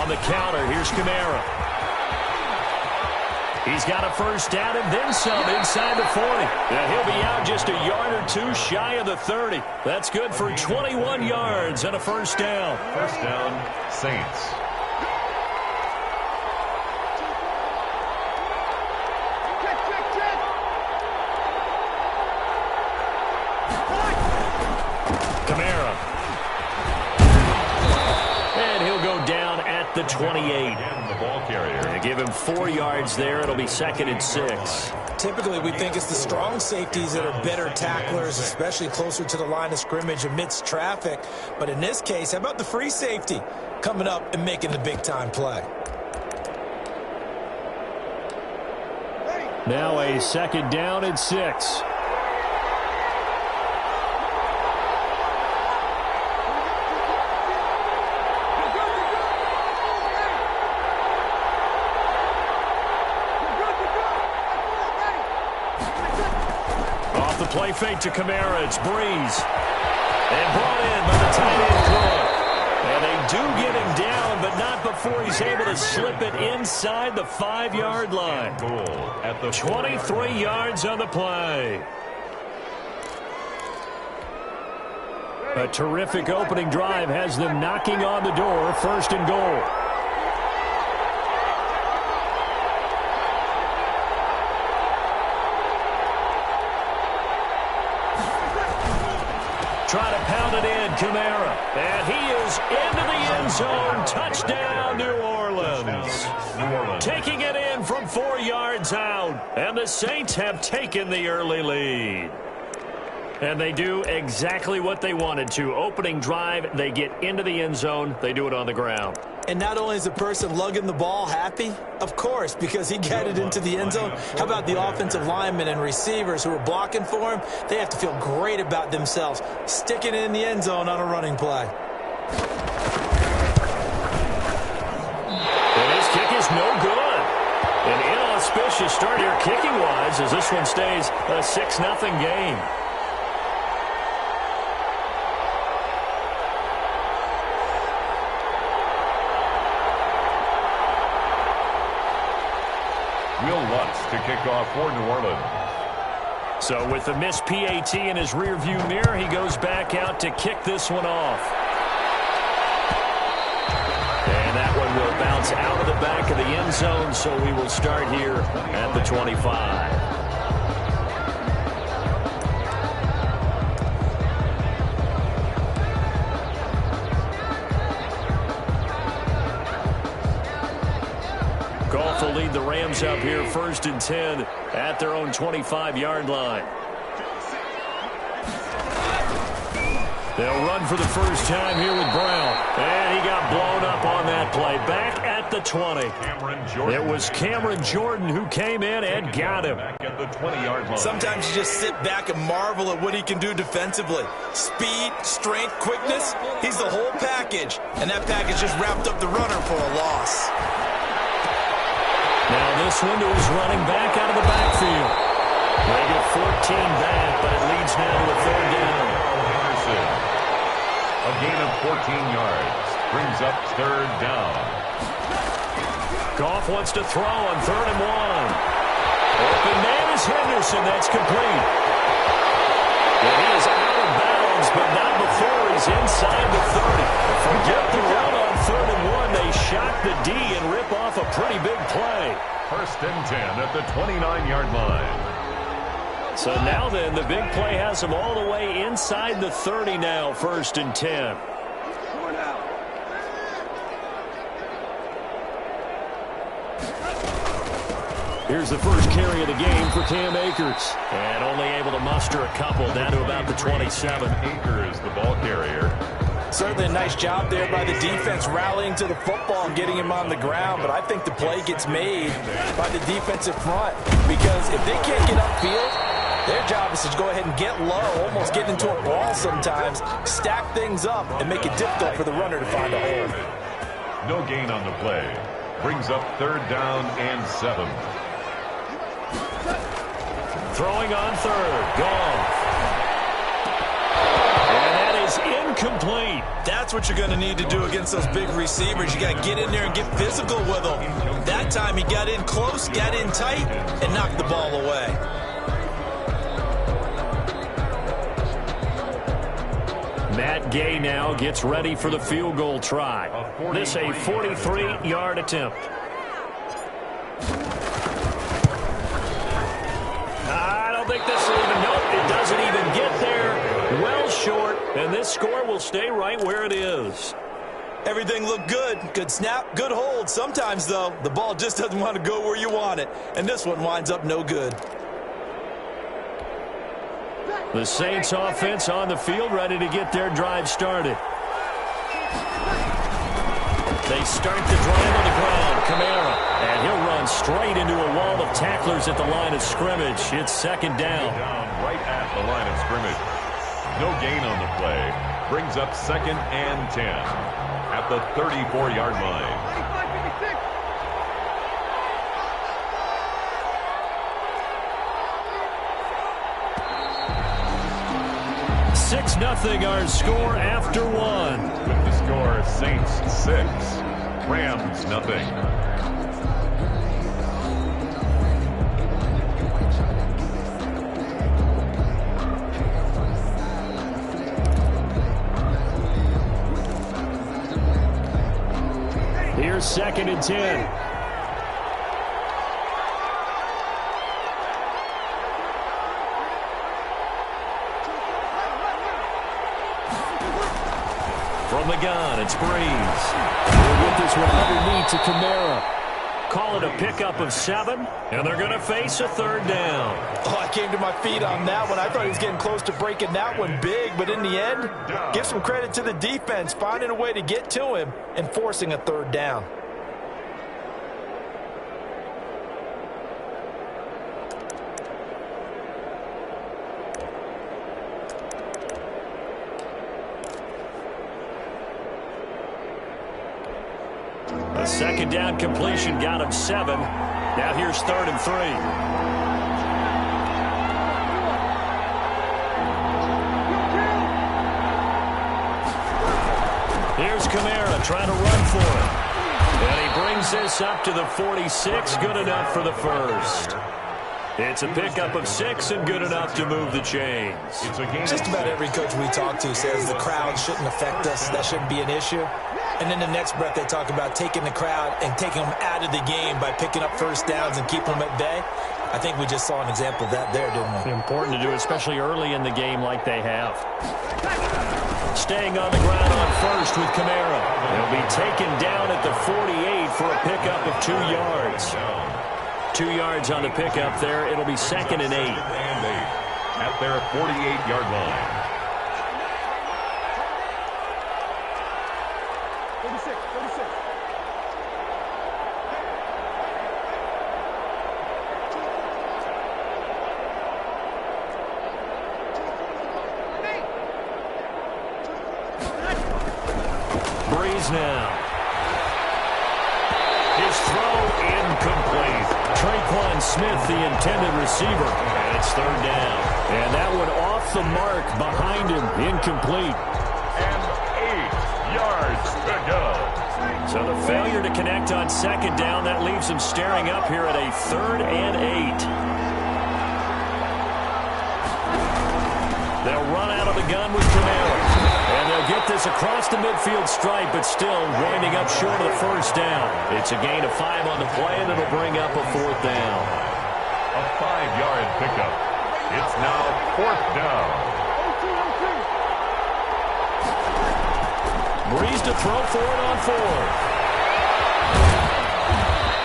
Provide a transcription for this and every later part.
on the counter. Here's Kamara. He's got a first down and then some inside the 40. Now he'll be out just a yard or two shy of the 30. That's good for 21 yards and a first down. First down, Saints. Kamara. And he'll go down at the 28. The ball carrier. They give him 4 yards there. It'll be 2nd and 6. Typically, we think it's the strong safeties that are better tacklers, especially closer to the line of scrimmage amidst traffic. But in this case, how about the free safety coming up and making the big-time play? Now a 2nd down and 6. Play fake to Kamara. It's Breeze. And brought in by the tight end Cook. And they do get him down, but not before he's able to slip it inside the 5-yard line. At the 23 yards on the play. A terrific opening drive has them knocking on the door. 1st and goal. Try to pound it in, Kamara. And he is into the end zone. Touchdown, New Orleans. Taking it in from 4 yards out. And the Saints have taken the early lead. And they do exactly what they wanted to. Opening drive, they get into the end zone. They do it on the ground. And not only is the person lugging the ball happy, of course, because he got it into the end zone. How about the offensive linemen and receivers who are blocking for him? They have to feel great about themselves, sticking it in the end zone on a running play. And his kick is no good. An inauspicious start here kicking-wise as this one stays a 6-0 game. To kick off for New Orleans. So with the missed PAT in his rearview mirror, he goes back out to kick this one off. And that one will bounce out of the back of the end zone, so we will start here at the 25. Will lead the Rams up here 1st and 10 at their own 25-yard line. They'll run for the first time here with Brown. And he got blown up on that play. Back at the 20. It was Cameron Jordan who came in and got him. Back at the 20-yard line. Sometimes you just sit back and marvel at what he can do defensively. Speed, strength, quickness. He's the whole package. And that package just wrapped up the runner for a loss. Now this one to his running back out of the backfield. They get 14 back, but it leads now to a 3rd down. A gain of 14 yards brings up 3rd down. Goff wants to throw on 3rd and 1. Open man is Henderson. That's complete. And he is out of bounds, but not before he's inside the 30. Forget the run on 3rd and 1. They shock the D and rip off a pretty big play. 1st and 10 at the 29-yard line. So now then, the big play has them all the way inside the 30 now, 1st and 10. Here's the first carry of the game for Cam Akers. And only able to muster a couple down to about the 27. Akers, the ball carrier. Certainly a nice job there by the defense rallying to the football and getting him on the ground, but I think the play gets made by the defensive front because if they can't get upfield, their job is to go ahead and get low, almost get into a ball sometimes, stack things up, and make it difficult for the runner to find a hole. No gain on the play. Brings up 3rd down and 7. Throwing on 3rd. Goff. And that is incomplete. That's what you're going to need to do against those big receivers. You got to get in there and get physical with them. That time he got in close, got in tight, and knocked the ball away. Matt Gay now gets ready for the field goal try. This a 43-yard attempt. I don't think this will even, nope, it doesn't even get there. Well short, and this score will stay right where it is. Everything looked good. Good snap, good hold. Sometimes, though, the ball just doesn't want to go where you want it. And this one winds up no good. The Saints offense on the field, ready to get their drive started. They start the drive on the ground. Kamara, and he'll run straight into a wall of tacklers at the line of scrimmage. It's second down. Right at the line of scrimmage. No gain on the play. Brings up 2nd and 10 at the 34-yard line. 6-0 our score after one. With the score, Saints 6, Rams nothing. Here's 2nd and 10. From the gun, it's Breeze. We'll get this one underneath to Kamara. Call it a pickup of 7, and they're going to face a 3rd down. Oh, I came to my feet on that one. I thought he was getting close to breaking that one big, but in the end, give some credit to the defense, finding a way to get to him and forcing a 3rd down. The 2nd down completion got him 7. Now here's 3rd and 3. Here's Kamara trying to run for it. And he brings this up to the 46. Good enough for the first. It's a pickup of 6 and good enough to move the chains. Just about every coach we talk to says the crowd shouldn't affect us. That shouldn't be an issue. And in the next breath, they talk about taking the crowd and taking them out of the game by picking up first downs and keeping them at bay. I think we just saw an example of that there, didn't we? Important to do, especially early in the game like they have. Staying on the ground on first with Kamara. He'll be taken down at the 48 for a pickup of 2 yards. 2 yards on the pickup there. It'll be 2nd and 8. At their 48-yard line. 36. Breeze now. His throw incomplete. Traquan Smith, the intended receiver. And it's 3rd down. And that one off the mark behind him. Incomplete. And 8 yards to go. So the failure to connect on 2nd down, that leaves him staring up here at a 3rd and 8. They'll run out of the gun with Kamara. And they'll get this across the midfield stripe, but still winding up short of the first down. It's a gain of 5 on the play, and it'll bring up a 4th down. A 5-yard pickup. It's now 4th down. Breeze to throw for it on 4th.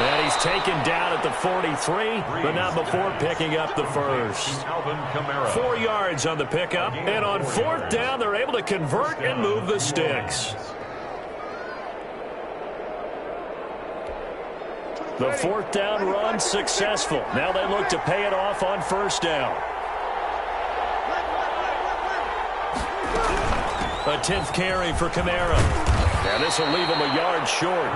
And he's taken down at the 43, but not before picking up the first. 4 yards on the pickup, and on 4th down, they're able to convert and move the sticks. The 4th down run successful. Now they look to pay it off on 1st down. A 10th carry for Kamara. And this will leave him a yard short.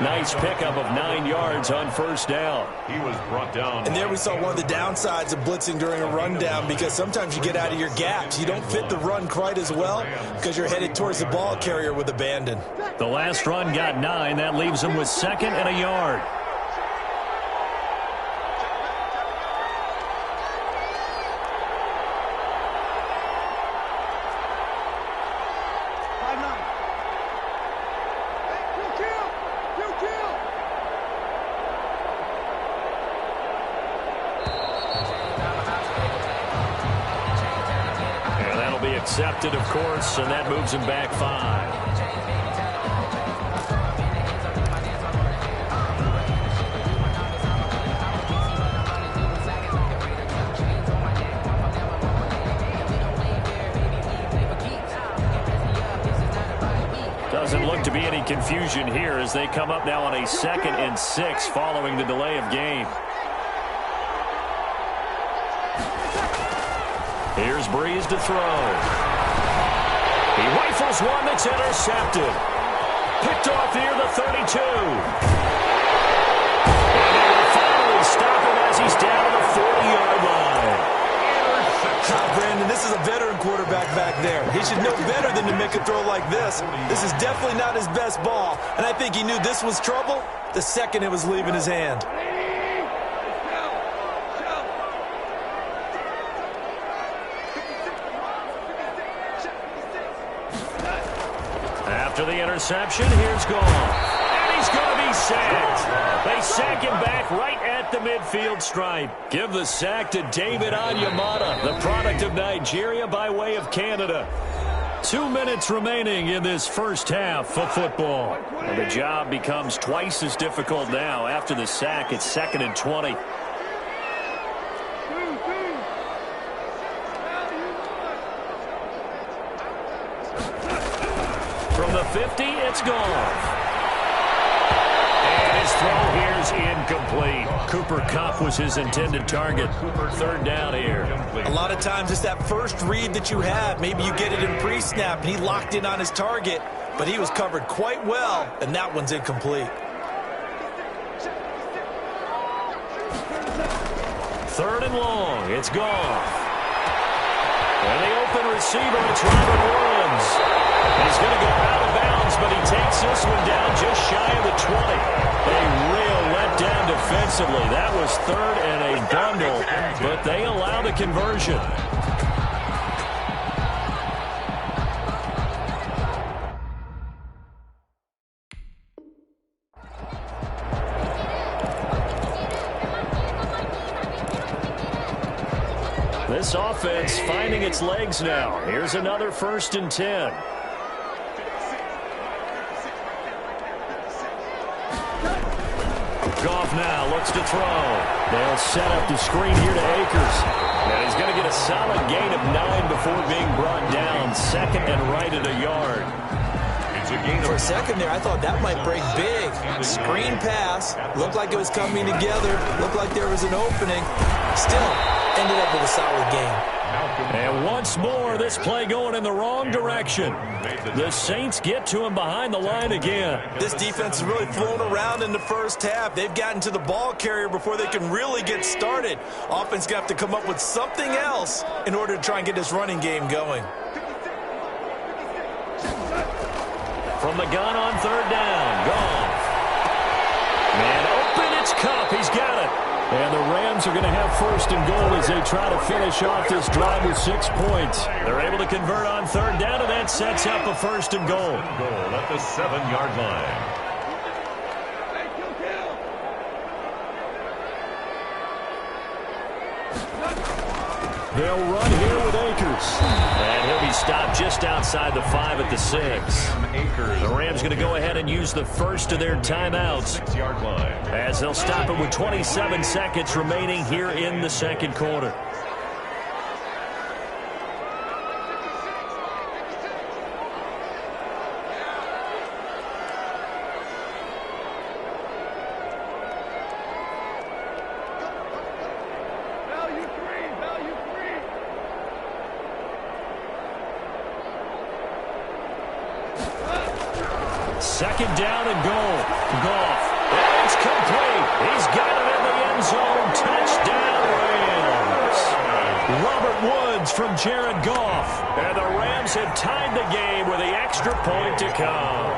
Nice pickup of 9 yards on first down. He was brought down. And there we saw one of the downsides of blitzing during a rundown, because sometimes you get out of your gaps. You don't fit the run quite as well because you're headed towards the ball carrier with abandon. The last run got 9. That leaves him with 2nd and a yard. Accepted, of course, and that moves him back 5. Doesn't look to be any confusion here as they come up now on a 2nd and 6 following the delay of game. Here's Breeze to throw. He rifles one that's intercepted. Picked off near the 32. And they will finally stop him as he's down to the 40-yard line. Brandon, this is a veteran quarterback back there. He should know better than to make a throw like this. This is definitely not his best ball, and I think he knew this was trouble the second it was leaving his hand. After the interception, here's Goff. And he's going to be sacked. They sack him back right at the midfield stripe. Give the sack to David Onyemata, the product of Nigeria by way of Canada. 2 minutes remaining in this first half of football. And the job becomes twice as difficult now. After the sack, it's 2nd and 20. From the 50, it's Goff. And his throw here's incomplete. Cooper Kupp was his intended target. 3rd down here. A lot of times it's that first read that you have. Maybe you get it in pre-snap, and he locked in on his target, but he was covered quite well, and that one's incomplete. 3rd and long, it's Goff. And the open receiver, it's Robert Woods. He's going to go out of bounds, but he takes this one down just shy of the 20. A real letdown defensively. That was 3rd and a bundle, but they allow the conversion. This offense finding its legs now. Here's another 1st and 10. Goff now looks to throw. They'll set up the screen here to Akers. And he's going to get a solid gain of 9 before being brought down. 2nd and right at a yard. For a second there, I thought that might break big. Screen pass. Looked like it was coming together. Looked like there was an opening. Still ended up with a solid game. And once more, this play going in the wrong direction. The Saints get to him behind the line again. This defense has really flown around in the first half. They've gotten to the ball carrier before they can really get started. Offense got to come up with something else in order to try and get this running game going. From the gun on 3rd down, Goff. And open, it's Kupp. He's got it. And the Rams are going to have 1st and goal as they try to finish off this drive with 6 points. They're able to convert on 3rd down, and that sets up a 1st and goal. Goal at the 7-yard line. They'll run here with Akers. And he'll be stopped just outside the 5 at the 6. The Rams going to go ahead and use the first of their timeouts 6-yard line. as they'll stop it with 27 seconds remaining here in the 2nd quarter. Second down and goal. Goff. And it's complete. He's got it in the end zone. Touchdown, Rams. Robert Woods from Jared Goff. And the Rams have tied the game with the extra point to come.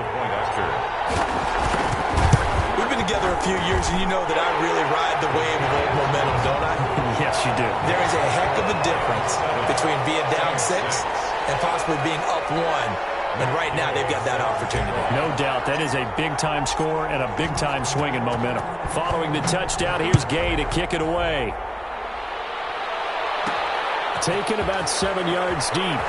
We've been together a few years, and you know that I really ride the wave of old momentum, don't I? Yes, you do. There is a heck of a difference between being down 6 and possibly being up 1. And right now, they've got that opportunity. No doubt. That is a big-time score and a big-time swing in momentum. Following the touchdown, here's Gay to kick it away. Taken about 7 yards deep.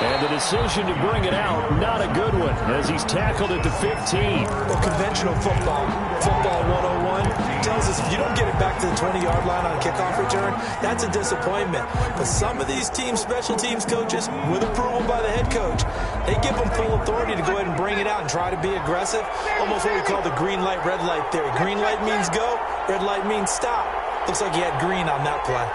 And the decision to bring it out, not a good one, as he's tackled at the 15. Well, conventional football 101, tells us if you don't get it back to the 20-yard line on a kickoff return, that's a disappointment. But some of these teams, special teams coaches, with approval by the head coach, they give them full authority to go ahead and bring it out and try to be aggressive. Almost what we call the green light, red light theory. Green light means go, red light means stop. Looks like he had green on that play.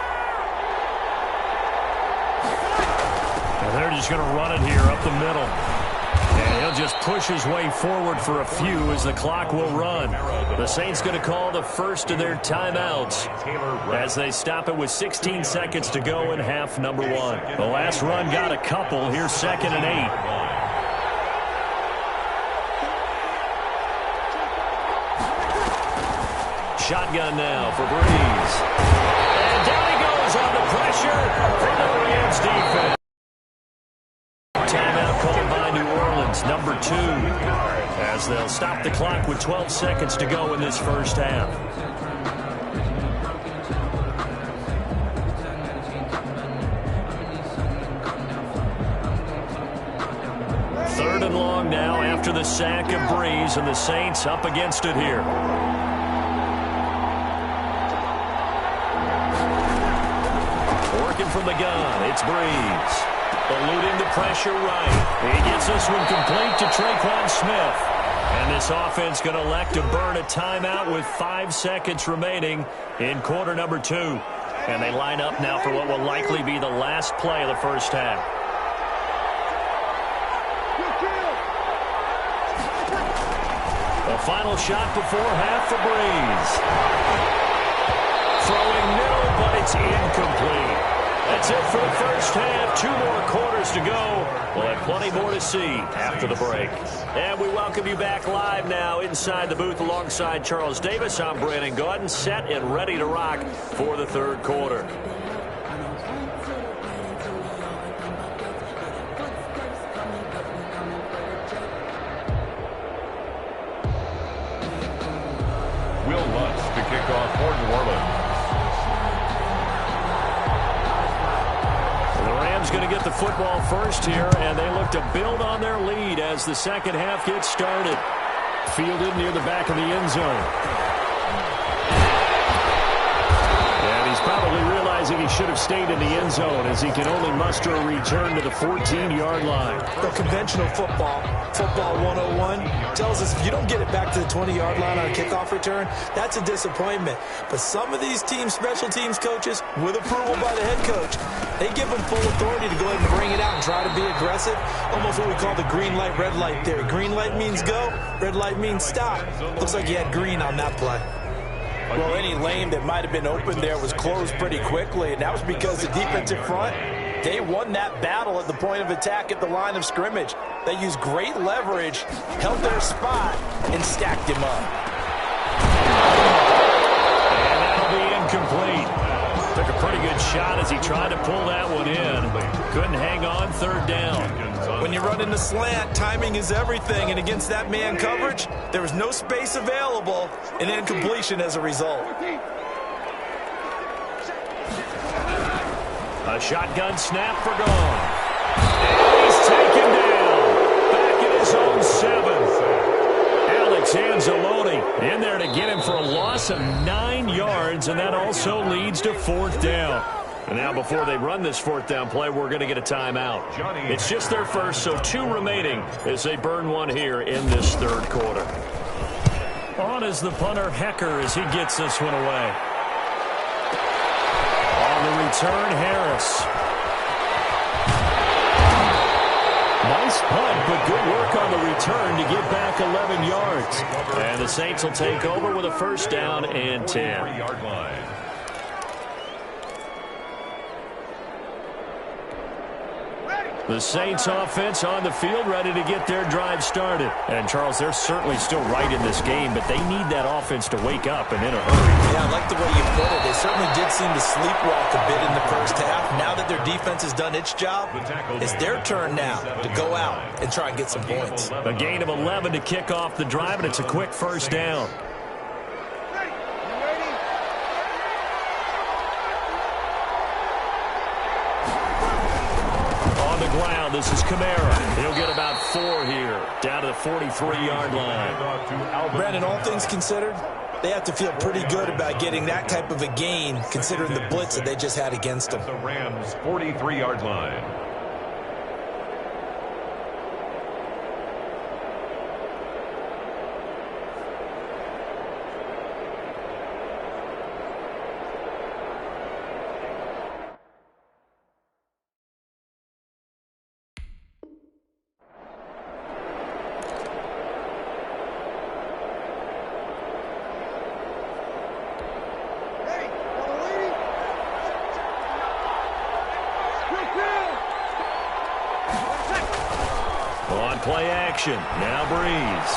And they're just going to run it here up the middle. And he'll just push his way forward for a few as the clock will run. The Saints going to call the first of their timeouts as they stop it with 16 seconds to go in half number 1. The last run got a couple. Here's 2nd and 8. Shotgun now for Breeze. And down he goes on the pressure from the Rams defense. Timeout called by New Orleans, number 2, as they'll stop the clock with 12 seconds to go in this first half. Third and long now after the sack of Breeze, and the Saints up against it here. Working from the gun, it's Breeze. Eluding the pressure right. He gets this one complete to Traquan Smith. And this offense going to elect to burn a timeout with 5 seconds remaining in quarter number 2. And they line up now for what will likely be the last play of the first half. The final shot before half for Breeze. Throwing middle, but it's incomplete. That's it for the first half. 2 more quarters to go. We'll have plenty more to see after the break. And we welcome you back live now inside the booth alongside Charles Davis. I'm Brandon Gaudin, set and ready to rock for the third quarter. Will Lutz to kick off for New Orleans. Going to get the football first here, and they look to build on their lead as the second half gets started. Fielded near the back of the end zone. And he's probably realizing he should have stayed in the end zone as he can only muster a return to the 14-yard line. The conventional football 101, tells us if you don't get it back to the 20-yard line on a kickoff return, that's a disappointment. But some of these teams, special teams coaches, with approval by the head coach, they give them full authority to go ahead and bring it out and try to be aggressive. Almost what we call the green light, red light theory. Green light means go, red light means stop. Looks like he had green on that play. Well, any lane that might have been open there was closed pretty quickly, and that was because the defensive front, they won that battle at the point of attack at the line of scrimmage. They used great leverage, held their spot, and stacked him up. And that'll be incomplete. Took a pretty good shot as he tried to pull that one in. Couldn't hang on, third down. When you run in the slant, timing is everything, and against that man coverage, there was no space available, and incompletion as a result. A shotgun snap for gone. And he's taken down. Back in his own 7. Alex Anzalone in there to get him for a loss of 9 yards, and that also leads to 4th down. And now before they run this 4th down play, we're going to get a timeout. It's just their first, so 2 remaining as they burn one here in this third quarter. On is the punter, Hecker, as he gets this one away. On the return, Harris. Nice punt, but good work on the return to get back 11 yards. And the Saints will take over with a first down and 10. The Saints offense on the field, ready to get their drive started. And, Charles, they're certainly still right in this game, but they need that offense to wake up and in a hurry. Yeah, I like the way you put it. They certainly did seem to sleepwalk a bit in the first half. Now that their defense has done its job, it's their turn now to go out and try and get some points. A gain of 11 to kick off the drive, and it's a quick first down. Ground. This is Kamara. He'll get about 4 here, down to the 43-yard line. Brandon, all things considered, they have to feel pretty good about getting that type of a gain, considering the blitz that they just had against them. The Rams' 43-yard line. Play action. Now Breeze.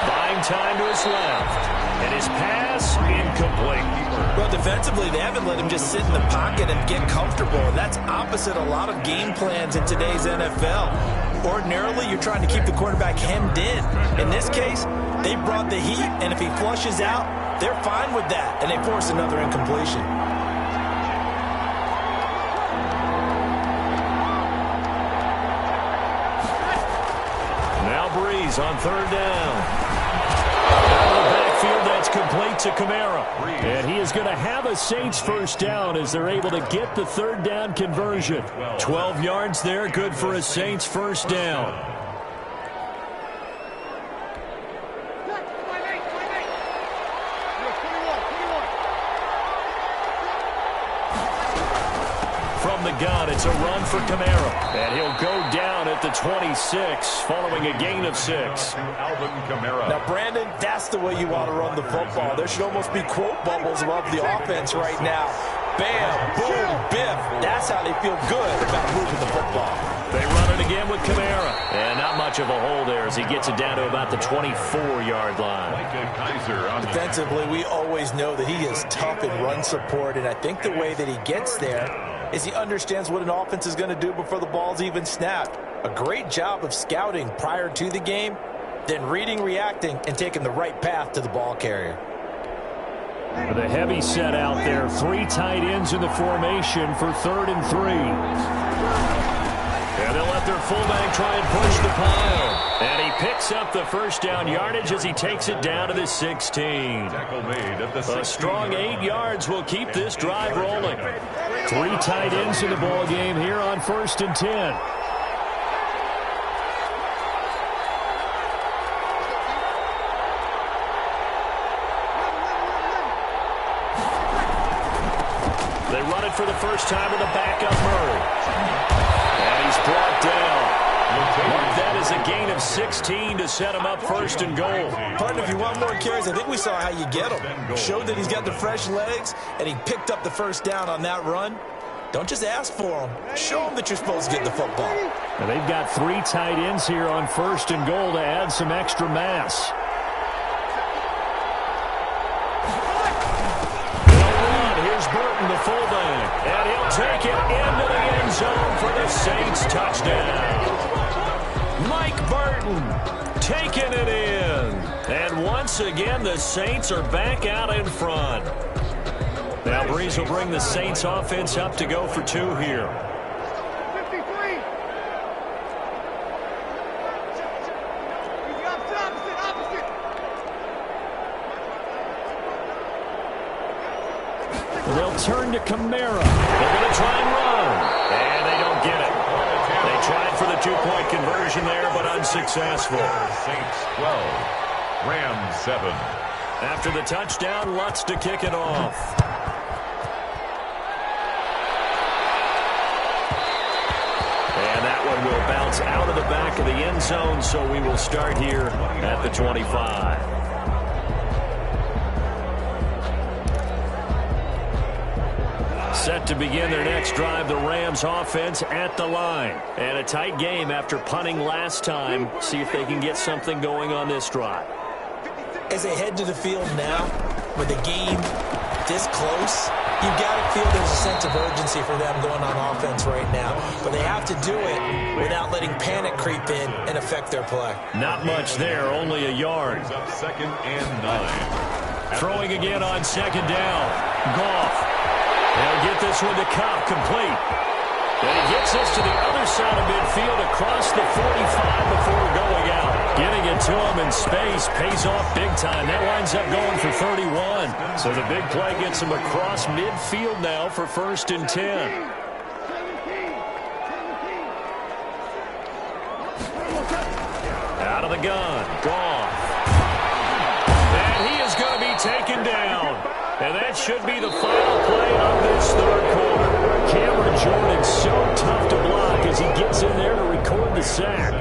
Buying time to his left. And his pass incomplete. Well, defensively, they haven't let him just sit in the pocket and get comfortable. And that's opposite a lot of game plans in today's NFL. Ordinarily, you're trying to keep the quarterback hemmed in. In this case, they brought the heat, and if he flushes out, they're fine with that. And they force another incompletion. Breeze on third down. Out of the backfield, that's complete to Kamara. And he is going to have a Saints first down as they're able to get the third down conversion. 12 yards there, good for a Saints first down. From the gun, it's a run for Kamara. And he'll go down at the 26, following a gain of 6. Now, Brandon, that's the way you want to run the football. There should almost be quote bubbles above the offense right now. Bam, boom, biff. That's how they feel good about moving the football. They run it again with Kamara. And not much of a hole there as he gets it down to about the 24-yard line. Defensively, we always know that he is tough in run support, and I think the way that he gets there is he understands what an offense is going to do before the ball's even snapped. A great job of scouting prior to the game, then reading, reacting, and taking the right path to the ball carrier. With a heavy set out there, 3 tight ends in the formation for 3rd and 3. And they'll let their fullback try and push the pile. And he picks up the first down yardage as he takes it down to the 16. A strong 8 yards will keep this drive rolling. 3 tight ends in the ball game here on 1st and 10. They run it for the first time with a backup Murray. And he's brought down. Mark that as a gain of 16 to set him up 1st and goal. Partner, if you want more carries, I think we saw how you get him. Showed that he's got the fresh legs, and he picked up the first down on that run. Don't just ask for him. Show him that you're supposed to get the football. And they've got 3 tight ends here on 1st and goal to add some extra mass. Here's Burton, the fullback, and he'll take it into the end zone for the Saints touchdown. Mike Burton taking it in. And once again, the Saints are back out in front. Now Breeze will bring the Saints offense up to go for 2 here. 53. They'll turn to Kamara. They're going to try and run. And they don't get it. They tried for the 2-point conversion there, but unsuccessful. Saints 12, Rams 7. After the touchdown, Lutz to kick it off. And that one will bounce out of the back of the end zone, so we will start here at the 25. Set to begin their next drive, the Rams offense at the line. And a tight game after punting last time. See if they can get something going on this drive. As they head to the field now, with the game this close, you've got to feel there's a sense of urgency for them going on offense right now. But they have to do it without letting panic creep in and affect their play. Not much there, only a yard. Second and 9. Throwing again on second down. Goff. They'll get this one to Cobb, complete. And he gets us to the other side of midfield across the 45 before going out. Getting it to him in space pays off big time. That winds up going for 31. So the big play gets him across midfield now for 1st and 10. Out of the gun, Goff. And he is going to be taken down. And that should be the final play of this third quarter. Cameron Jordan so tough to block as he gets in there to record the sack.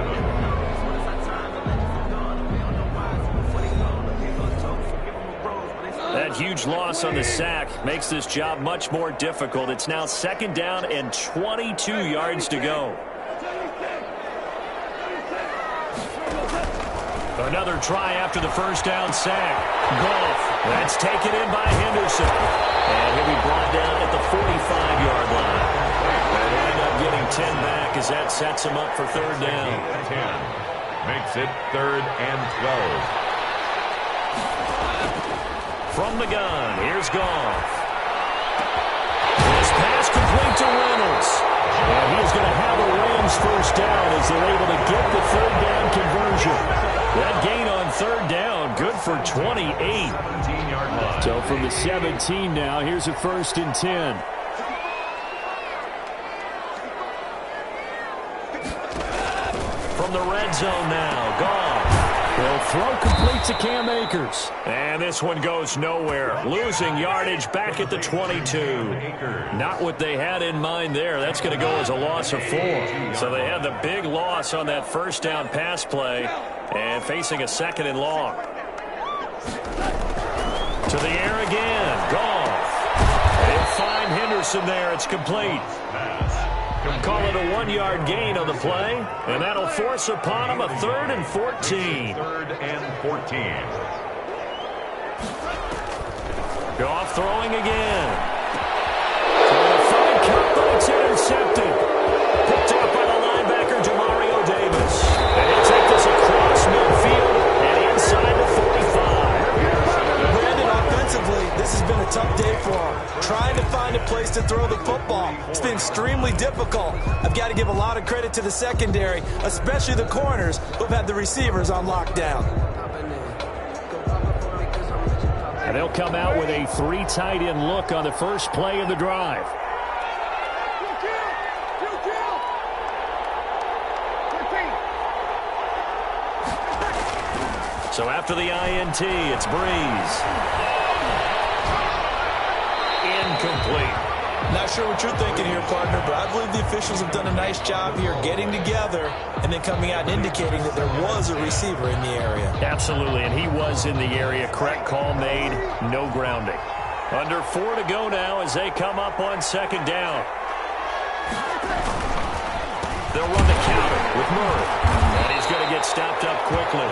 That huge loss on the sack makes this job much more difficult. It's now 2nd down and 22 yards to go. Another try after the 1st down sack. Goff. That's taken in by Henderson. And he'll be brought down at the 45-yard line. And he'll end up getting 10 back as that sets him up for 3rd down. 10. Makes it 3rd and 12. From the gun, here's Goff. This pass complete to Reynolds. And he's going to have a Rams 1st down as they're able to get the 3rd down conversion. That gain on 3rd down, good for 28. 17-yard line. So from the 17 now, here's a 1st and 10. From the red zone now, Goff. They'll throw complete to Cam Akers. And this one goes nowhere. Losing yardage back at the 22. Not what they had in mind there. That's going to go as a loss of 4. So they had the big loss on that 1st down pass play. And facing a 2nd and long. To the air again. Goff. They'll find Henderson there. It's complete. Call it a 1-yard gain on the play. And that'll force upon him a 3rd and 14. 3rd and 14. Goff throwing again. Trying to find Cup, but it's intercepted. Picked up by the linebacker, Demario Davis. And he'll take this across midfield and inside the 45. Brandon, offensively, this has been a tough day for him. Trying to find a place to throw the football. It's been extremely difficult. I've got to give a lot of credit to the secondary, especially the corners who've had the receivers on lockdown. And they'll come out with a 3 tight end look on the first play of the drive. So after the INT, it's Breeze. Incomplete. Not sure what you're thinking here, partner, but I believe the officials have done a nice job here getting together and then coming out and indicating that there was a receiver in the area. Absolutely, and he was in the area. Correct call made, no grounding. Under 4 to go now as they come up on 2nd down. They'll run the counter with Murray. And he's going to get stopped up quickly.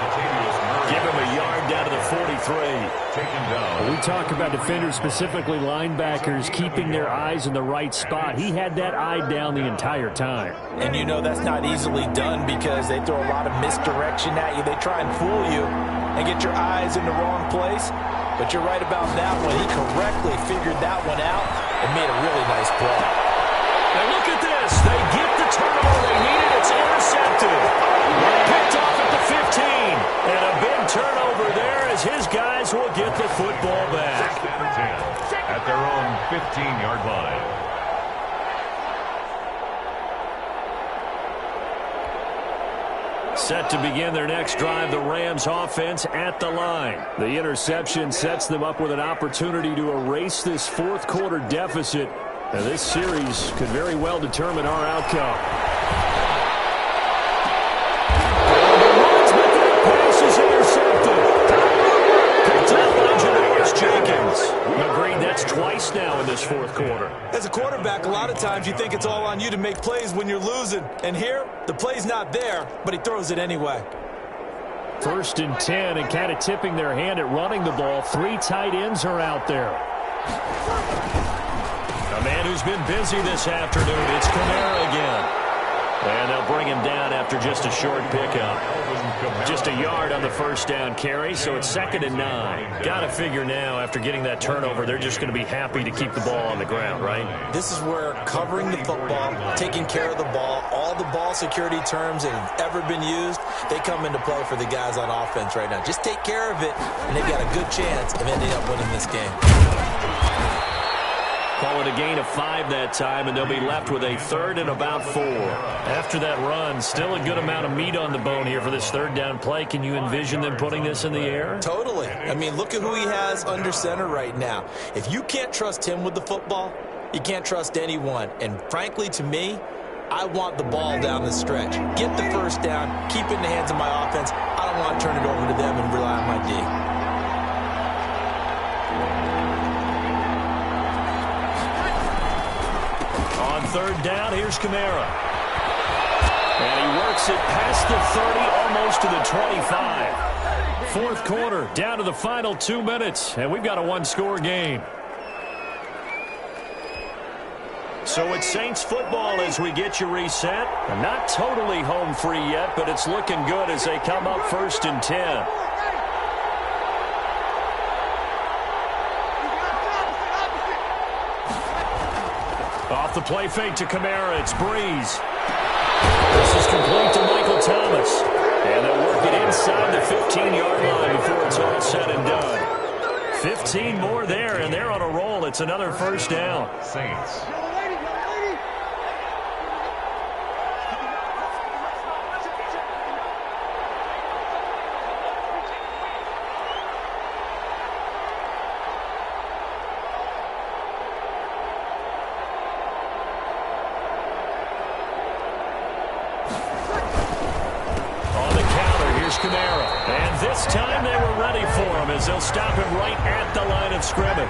Give him a yard down to the 43. Taken down. We talk about defenders, specifically linebackers, keeping their eyes in the right spot. He had that eye down the entire time. And you know that's not easily done because they throw a lot of misdirection at you. They try and fool you and get your eyes in the wrong place. But you're right about that one. He correctly figured that one out and made a really nice play. And look at this. They get the turnover they needed. It's intercepted. Picked off at the 15. And a big turnover there as his guys will get the football back. At their own 15-yard line. Set to begin their next drive, the Rams offense at the line. The interception sets them up with an opportunity to erase this 4th quarter deficit. And this series could very well determine our outcome. Orleans. Agreed, that's twice now in this fourth quarter. As a quarterback, a lot of times you think it's all on you to make plays when you're losing. And here, the play's not there, but he throws it anyway. 1st and 10, and kind of tipping their hand at running the ball. 3 tight ends are out there. A man who's been busy this afternoon, it's Kamara again. And they'll bring him down after just a short pickup. Just a yard on the first down carry, so it's 2nd and 9. Got to figure now, after getting that turnover, they're just going to be happy to keep the ball on the ground, right? This is where covering the football, taking care of the ball, all the ball security terms that have ever been used, they come into play for the guys on offense right now. Just take care of it, and they've got a good chance of ending up winning this game. Call it a gain of 5 that time, and they'll be left with a 3rd and about 4. After that run, still a good amount of meat on the bone here for this 3rd down play. Can you envision them putting this in the air? Totally. I mean, look at who he has under center right now. If you can't trust him with the football, you can't trust anyone. And frankly, to me, I want the ball down the stretch. Get the first down, keep it in the hands of my offense. I don't want to turn it over to them and rely on my D. On 3rd down, here's Kamara. And he works it past the 30, almost to the 25. Fourth quarter, down to the final 2 minutes, and we've got a 1-score game. So it's Saints football as we get you reset. Not totally home free yet, but it's looking good as they come up 1st and 10. Off the play fake to Kamara, it's Breeze. This is complete to Michael Thomas. And they'll work it inside the 15-yard line before it's all said and done. 15 more there, and they're on a roll. It's another first down. Saints. Kamara. And this time they were ready for him as they'll stop him right at the line of scrimmage.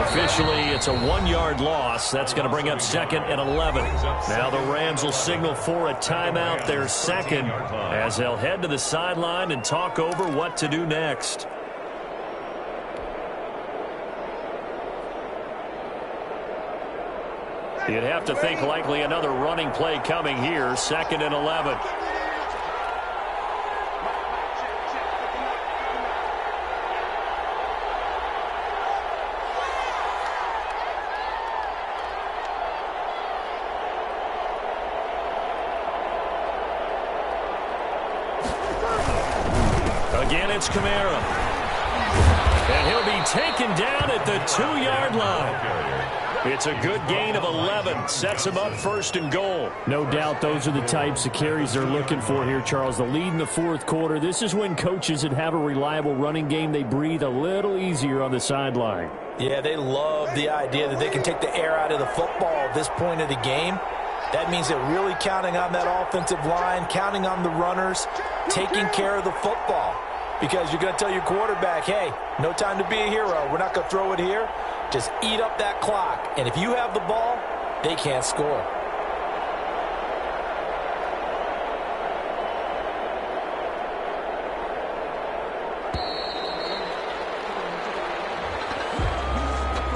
Officially, it's a 1-yard loss. That's going to bring up 2nd and 11. Now the Rams will signal for a timeout, their 2nd, as they'll head to the sideline and talk over what to do next. You'd have to think likely another running play coming here, 2nd and 11. Again, it's Kamara. And he'll be taken down at the 2-yard line. It's a good gain of 11. Sets him up 1st and goal. No doubt those are the types of carries they're looking for here, Charles. The lead in the fourth quarter. This is when coaches that have a reliable running game, they breathe a little easier on the sideline. Yeah, they love the idea that they can take the air out of the football at this point of the game. That means they're really counting on that offensive line, counting on the runners, taking care of the football. Because you're going to tell your quarterback, hey, no time to be a hero. We're not going to throw it here. Just eat up that clock. And if you have the ball, they can't score.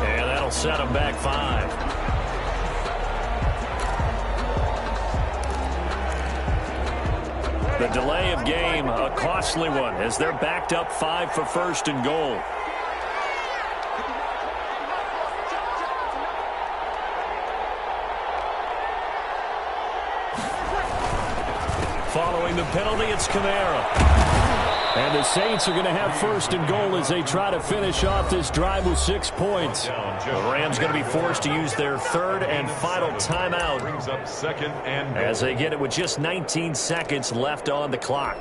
And that'll set them back 5. The delay of game, a costly one, as they're backed up 5 for 1st and goal. Following the penalty, it's Kamara. And the Saints are going to have 1st and goal as they try to finish off this drive with 6 points. The Rams going to be forced to use their 3rd and final timeout Brings up 2nd and goal. as they get it with just 19 seconds left on the clock.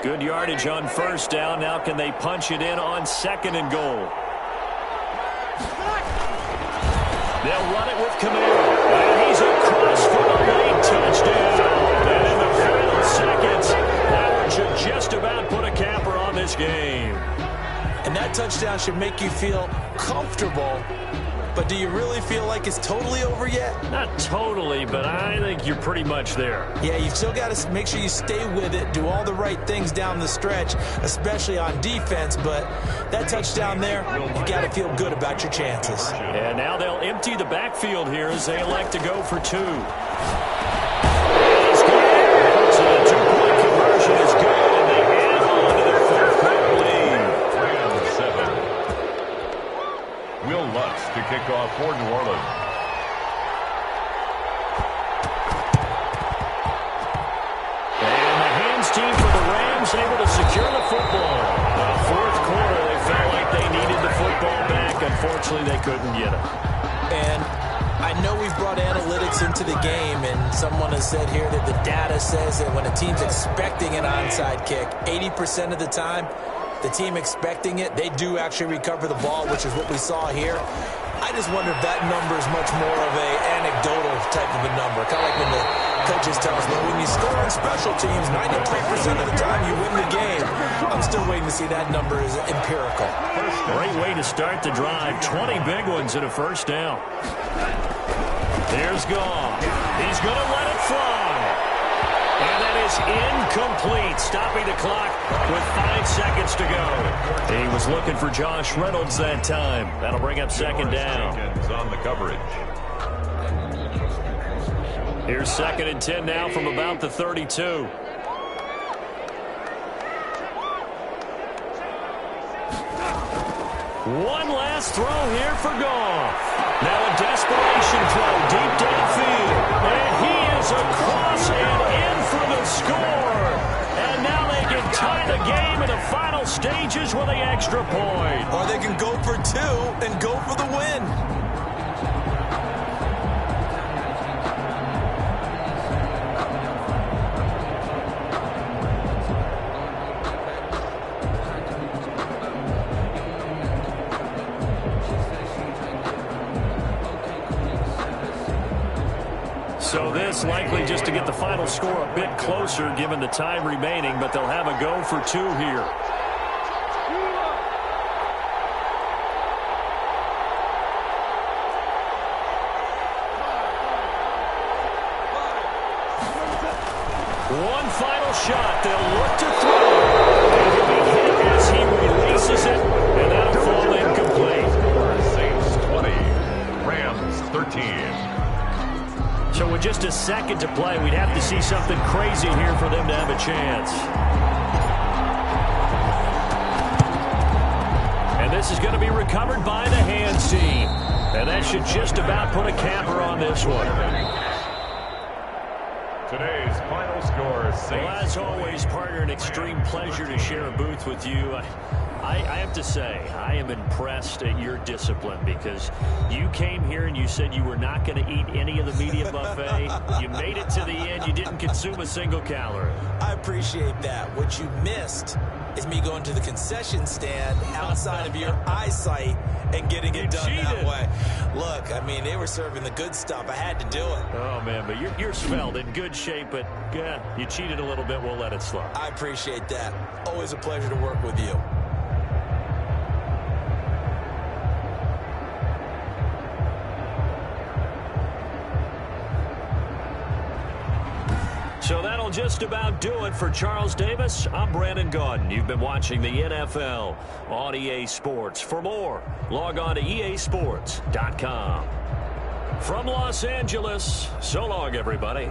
Good yardage on 1st down. Now can they punch it in on 2nd and goal? They'll run it with Kamara. And he's across for a late touchdown. And in the final seconds, Howard should just about put a capper on this game. And that touchdown should make you feel comfortable. But do you really feel like it's totally over yet? Not totally, but I think you're pretty much there. Yeah, you've still got to make sure you stay with it, do all the right things down the stretch, especially on defense. But that touchdown there, you got to feel good about your chances. And now they'll empty the backfield here as they elect to go for 2. So the 2-point conversion is good, and they add on to their 4th-quarter lead. Rams 7. Will Lutz to kick off for New Orleans. And the hands team for the Rams able to secure the football. The 4th quarter, they felt like they needed the football back. Unfortunately, they couldn't get it. And I know we've brought analytics into the game, and someone has said here that the data says that when a team's expecting an onside kick, 80% of the time, the team expecting it, they do actually recover the ball, which is what we saw here. I just wonder if that number is much more of a anecdotal type of a number. Kind of like when the coaches tell us, well, when you score on special teams, 93% of the time you win the game. I'm still waiting to see that number is empirical. Great way to start the drive. 20 big ones and a 1st down. There's Goff. He's going to let it fly. And that is incomplete, stopping the clock with 5 seconds to go. He was looking for Josh Reynolds that time. That'll bring up 2nd down. On the coverage. Here's 2nd and 10 now from about the 32. One last throw here for Goff. Now a desperation throw deep downfield. And he is across and in for the score. And now they can tie the game in the final stages with the extra point. Or they can go for 2 and go for the win. So this likely just to get the final score a bit closer given the time remaining, but they'll have a go for 2 here. One final shot. They'll look to throw. And he'll be hit as he releases it, and that'll fall incomplete. Saints 20. Rams 13. So with just a second to play, we'd have to see something crazy here for them to have a chance. And this is going to be recovered by the hands team. And that should just about put a capper on this one. Today's final score is Well, as always, partner, an extreme pleasure to share a booth with you. I have to say, I am impressed at your discipline because you came here and you said you were not going to eat any of the media buffet. You made it to the end. You didn't consume a single calorie. I appreciate that. What you missed is me going to the concession stand outside of your eyesight and getting it done that way. Look, I mean, they were serving the good stuff. I had to do it. Oh, man, but you're svelte, in good shape, but you cheated a little bit. We'll let it slide. I appreciate that. Always a pleasure to work with you. So that'll just about do it for Charles Davis. I'm Brandon Gaudin. You've been watching the NFL on EA Sports. For more, log on to easports.com. From Los Angeles, so long, everybody.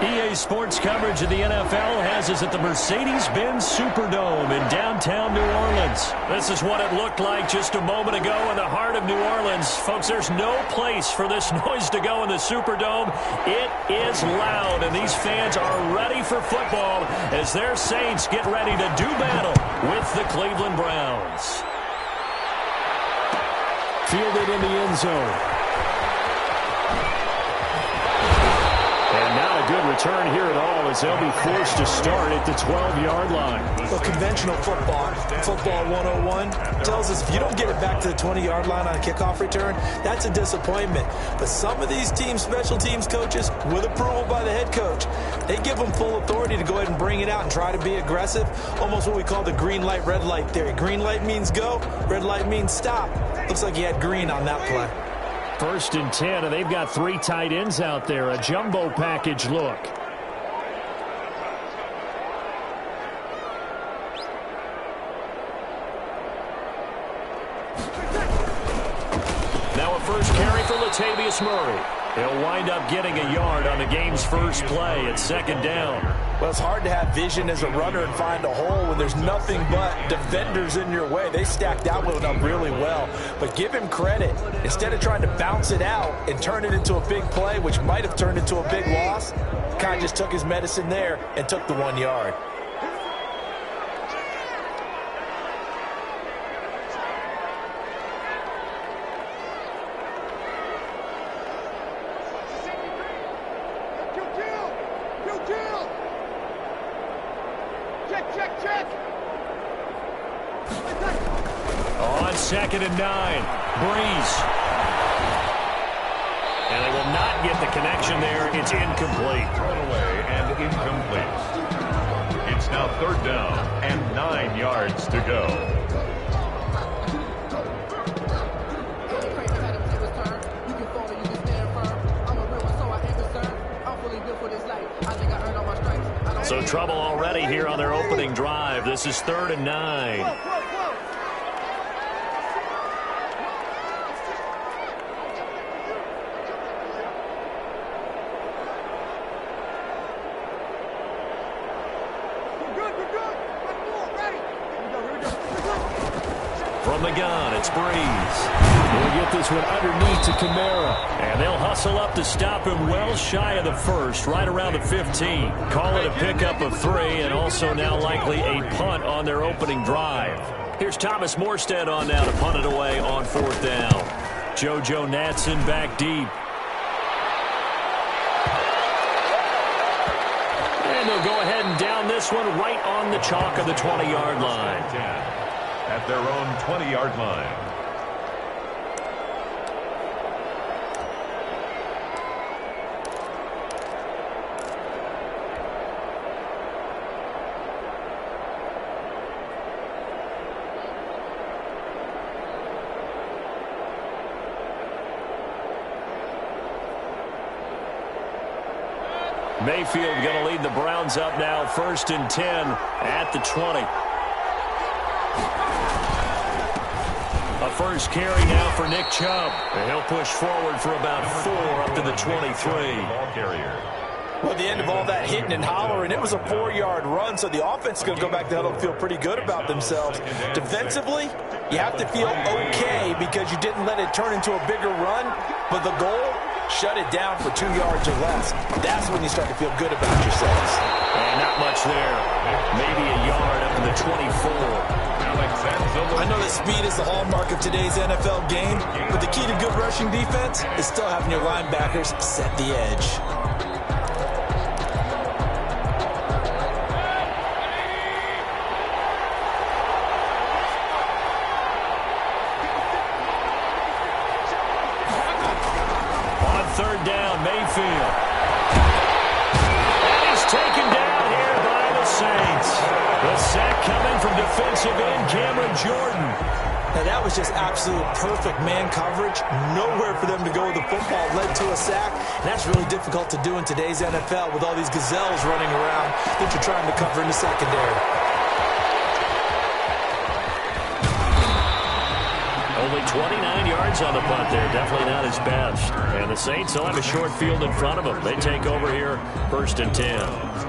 EA Sports coverage of the NFL has us at the Mercedes-Benz Superdome in downtown New Orleans. This is what it looked like just a moment ago in the heart of New Orleans. Folks, there's no place for this noise to go in the Superdome. It is loud, and these fans are ready for football as their Saints get ready to do battle with the Cleveland Browns. Fielded in the end zone. And not a good return here at all as they'll be forced to start at the 12-yard line. Well, conventional football 101, tells us if you don't get it back to the 20-yard line on a kickoff return, that's a disappointment. But some of these teams, special teams coaches, with approval by the head coach, they give them full authority to go ahead and bring it out and try to be aggressive, almost what we call the green light, red light theory. Green light means go, red light means stop. Looks like he had green on that play. 1st and 10, and they've got 3 tight ends out there. A jumbo package look. Now a first carry for Latavius Murray. He'll wind up getting a yard on the game's first play at 2nd down. Well, it's hard to have vision as a runner and find a hole when there's nothing but defenders in your way. They stacked that one up really well. But give him credit. Instead of trying to bounce it out and turn it into a big play, which might have turned into a big loss, kind of just took his medicine there and took the 1 yard. On 2nd and 9, Breeze. And they will not get the connection there. It's incomplete. Thrown away and incomplete. It's now 3rd down and 9 yards to go. So trouble already here on their opening drive. This is 3rd and 9. From the gun, it's Breeze. He'll get this one underneath to Kamara. And they'll hustle up to stop him well shy of the 1st, right around the 15. Call it a pickup of 3, and also now likely a punt on their opening drive. Here's Thomas Morstead on now to punt it away on 4th down. JoJo Natson back deep. And they'll go ahead and down this one right on the chalk of the 20-yard line. At their own 20-yard line. Mayfield going to lead the Browns up now, 1st and 10 at the 20. A first carry now for Nick Chubb. And he'll push forward for about 4 up to the 23. Ball carrier. Well, at the end of all that hitting and hollering, it was a 4-yard run, so the offense is going to go back to huddle and feel pretty good about themselves. Defensively, you have to feel okay because you didn't let it turn into a bigger run, but the goal, shut it down for 2 yards or less. That's when you start to feel good about yourselves. And not much there. Maybe a yard up to the 24. I know that speed is the hallmark of today's NFL game, but the key to good rushing defense is still having your linebackers set the edge. On 3rd down, Mayfield. And he's taken down here by the Saints. The sack coming from defensive end Cameron Jordan. Now that was just absolute perfect man coverage. Nowhere for them to go with the football. Led to a sack. And that's really difficult to do in today's NFL with all these gazelles running around that you're trying to cover in the secondary. Only 29 yards on the punt there. Definitely not his best. And the Saints will have a short field in front of them. They take over here, 1st and 10.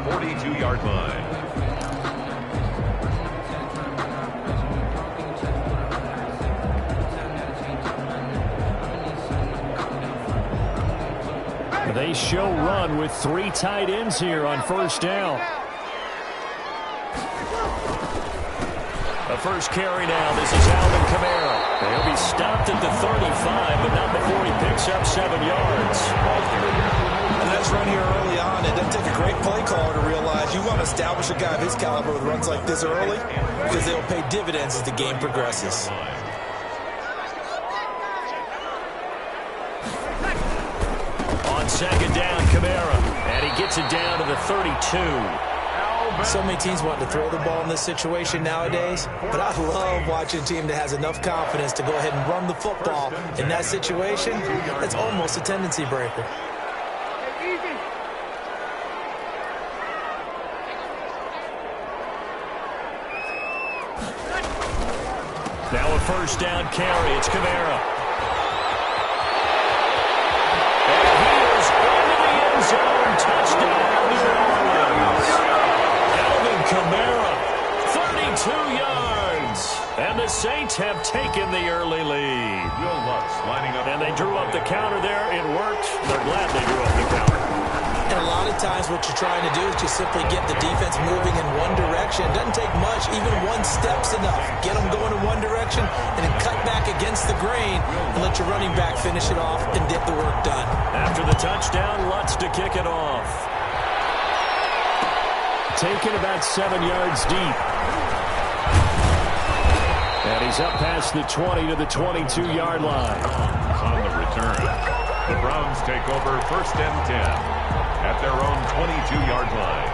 42-yard line. They show run with 3 tight ends here on 1st down. The first carry now. This is Alvin Kamara. He'll be stopped at the 35, but not before he picks up 7 yards. A nice run here early on. It doesn't take a great play caller to realize you want to establish a guy of his caliber with runs like this early because they'll pay dividends as the game progresses. On 2nd down, Kamara. And he gets it down to the 32. So many teams want to throw the ball in this situation nowadays, but I love watching a team that has enough confidence to go ahead and run the football. In that situation, that's almost a tendency breaker. Now a 1st down carry. It's Kamara. And he is into the end zone. Touchdown, New Orleans. Alvin Kamara, 32 yards. And the Saints have taken the early lead. Will Lutz lining up. And they drew up the counter there. It worked. They're glad they drew up the counter. And a lot of times what you're trying to do is just simply get the defense moving in one direction. It doesn't take much. Even one step's enough. Get them going in one direction and then cut back against the grain and let your running back finish it off and get the work done. After the touchdown, Lutz to kick it off. Taken about 7 yards deep. And he's up past the 20 to the 22-yard line. On the return. The Browns take over 1st and 10 at their own 22-yard line.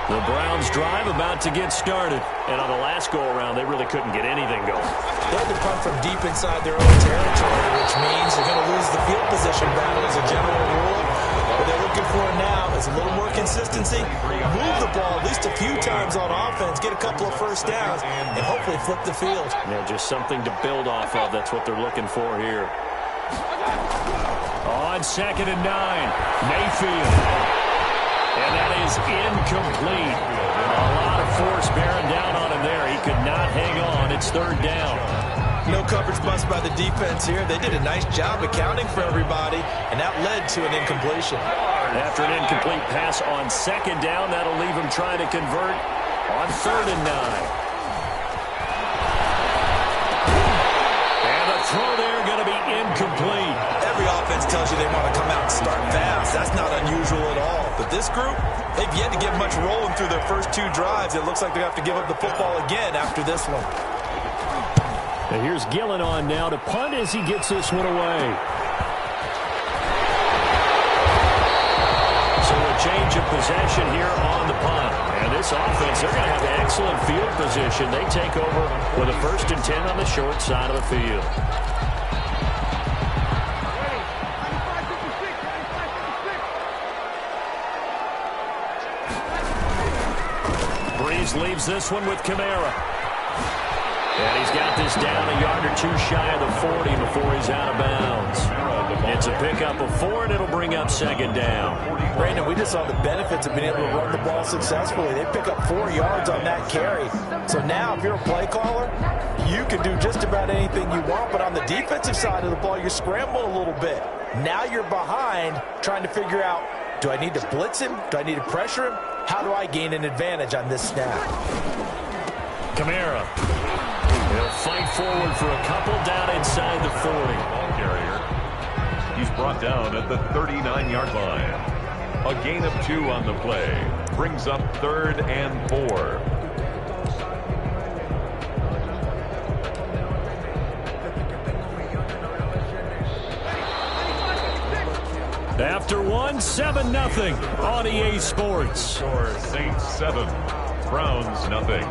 The Browns drive about to get started. And on the last go-around, they really couldn't get anything going. They had to punt from deep inside their own territory, which means they're going to lose the field position battle as a general rule. What they're looking for now is a little more consistency, move the ball at least a few times on offense, get a couple of 1st downs, and hopefully flip the field. Yeah, just something to build off of. That's what they're looking for here. On 2nd and 9, Mayfield. And that is incomplete. A lot of force bearing down on him there. He could not hang on. It's 3rd down. No coverage bust by the defense here. They did a nice job accounting for everybody, and that led to an incompletion. After an incomplete pass on 2nd down, that'll leave him trying to convert on 3rd and 9. And the throw there going to be incomplete. Every offense tells you they want to come out and start fast. That's not unusual at all. But this group, they've yet to get much rolling through their first 2 drives. It looks like they have to give up the football again after this one. And here's Gillen on now to punt as he gets this one away. So a change of possession here on the punt. And this offense, they're going to have excellent field position. They take over with a 1st and 10 on the short side of the field. Breeze leaves this one with Kamara. And he's got this down a yard or 2 shy of the 40 before he's out of bounds. It's a pickup of 4, and it'll bring up 2nd down. Brandon, we just saw the benefits of being able to run the ball successfully. They pick up 4 yards on that carry. So now, if you're a play caller, you can do just about anything you want. But on the defensive side of the ball, you're scrambling a little bit. Now you're behind trying to figure out, do I need to blitz him? Do I need to pressure him? How do I gain an advantage on this snap? Kamara. He'll fight forward for a couple down inside the 40. Ball carrier. He's brought down at the 39-yard line. A gain of 2 on the play. Brings up 3rd and 4. After 1, 7-0 on EA Sports. Score Saints 7, Browns nothing.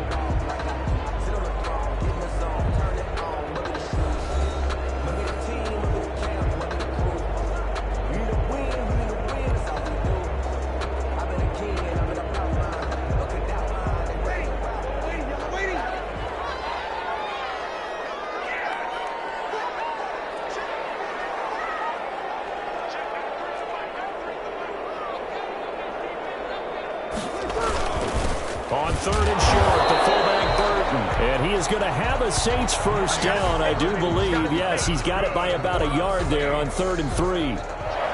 On 3rd and short, the fullback Burton. And he is going to have a Saints first down, I do believe. Yes, he's got it by about a yard there on 3rd and 3.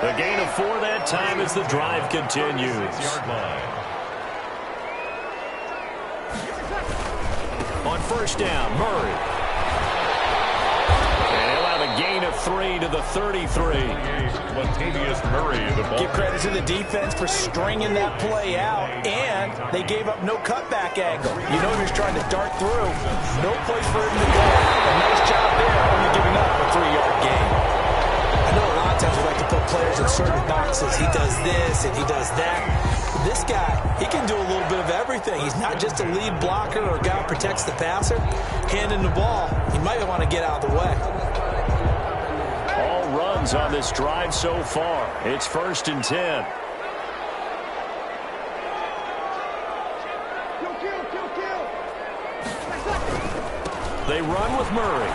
A gain of 4 that time as the drive continues. On 1st down, Murray. Gain of 3 to the 33. Latavius Murray, the ball. Give credit to the defense for stringing that play out, and they gave up no cutback angle. You know he was trying to dart through. No place for him to go. A nice job there, only giving up a 3-yard gain. I know a lot of times we like to put players in certain boxes. He does this and he does that. This guy, he can do a little bit of everything. He's not just a lead blocker or a guy who protects the passer. Handing the ball, he might want to get out of the way. Runs on this drive so far. It's 1st and 10. Kill. They run with Murray.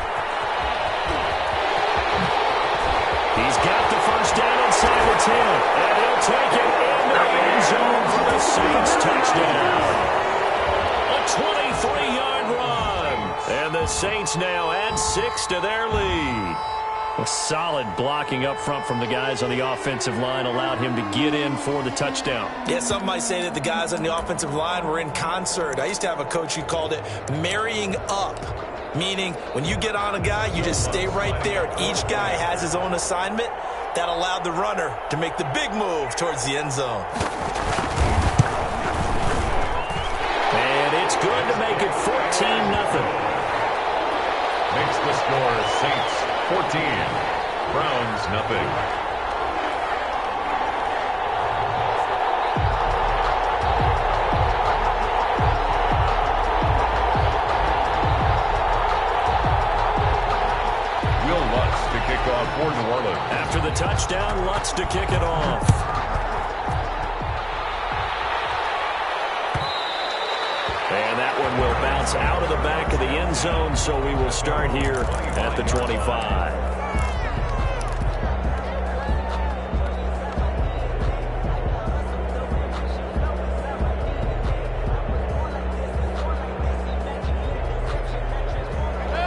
He's got the first down inside the 10. And he'll take it into the end zone for the Saints touchdown. A 23-yard run. And the Saints now add 6 to their lead. A solid blocking up front from the guys on the offensive line allowed him to get in for the touchdown. Yeah, some might say that the guys on the offensive line were in concert. I used to have a coach who called it marrying up, meaning when you get on a guy, you just stay right there. Each guy has his own assignment. That allowed the runner to make the big move towards the end zone. And it's good to make it 14-0. Makes the score Saints 14, Browns nothing. Will Lutz to kick off for New Orleans. After the touchdown, Lutz to kick it off. And that one will bounce out of the back of the end zone, so we will start here at the 25.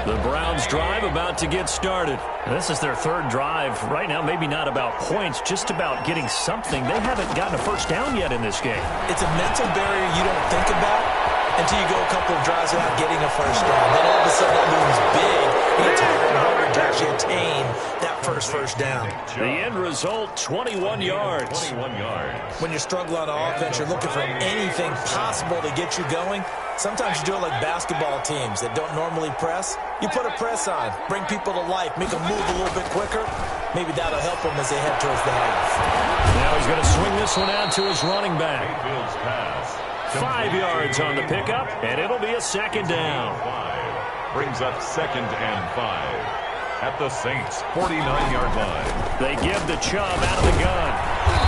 The Browns drive about to get started. This is their 3rd drive. Right now, maybe not about points, just about getting something. They haven't gotten a first down yet in this game. It's a mental barrier you don't think about until you go a couple of drives without getting a first down. Then all of a sudden it looms big. It's harder to actually attain that first down. The end result, 21 yards. 21 yards. When you struggle on offense, you're looking for anything possible to get you going. Sometimes you do it like basketball teams that don't normally press. You put a press on, bring people to life, make them move a little bit quicker. Maybe that'll help them as they head towards the half. Now he's going to swing this one out to his running back. Mayfield's pass. 5 yards on the pickup, and it'll be a 2nd down. 5. Brings up 2nd and 5. At the Saints' 49-yard line. They give the Chubb out of the gun.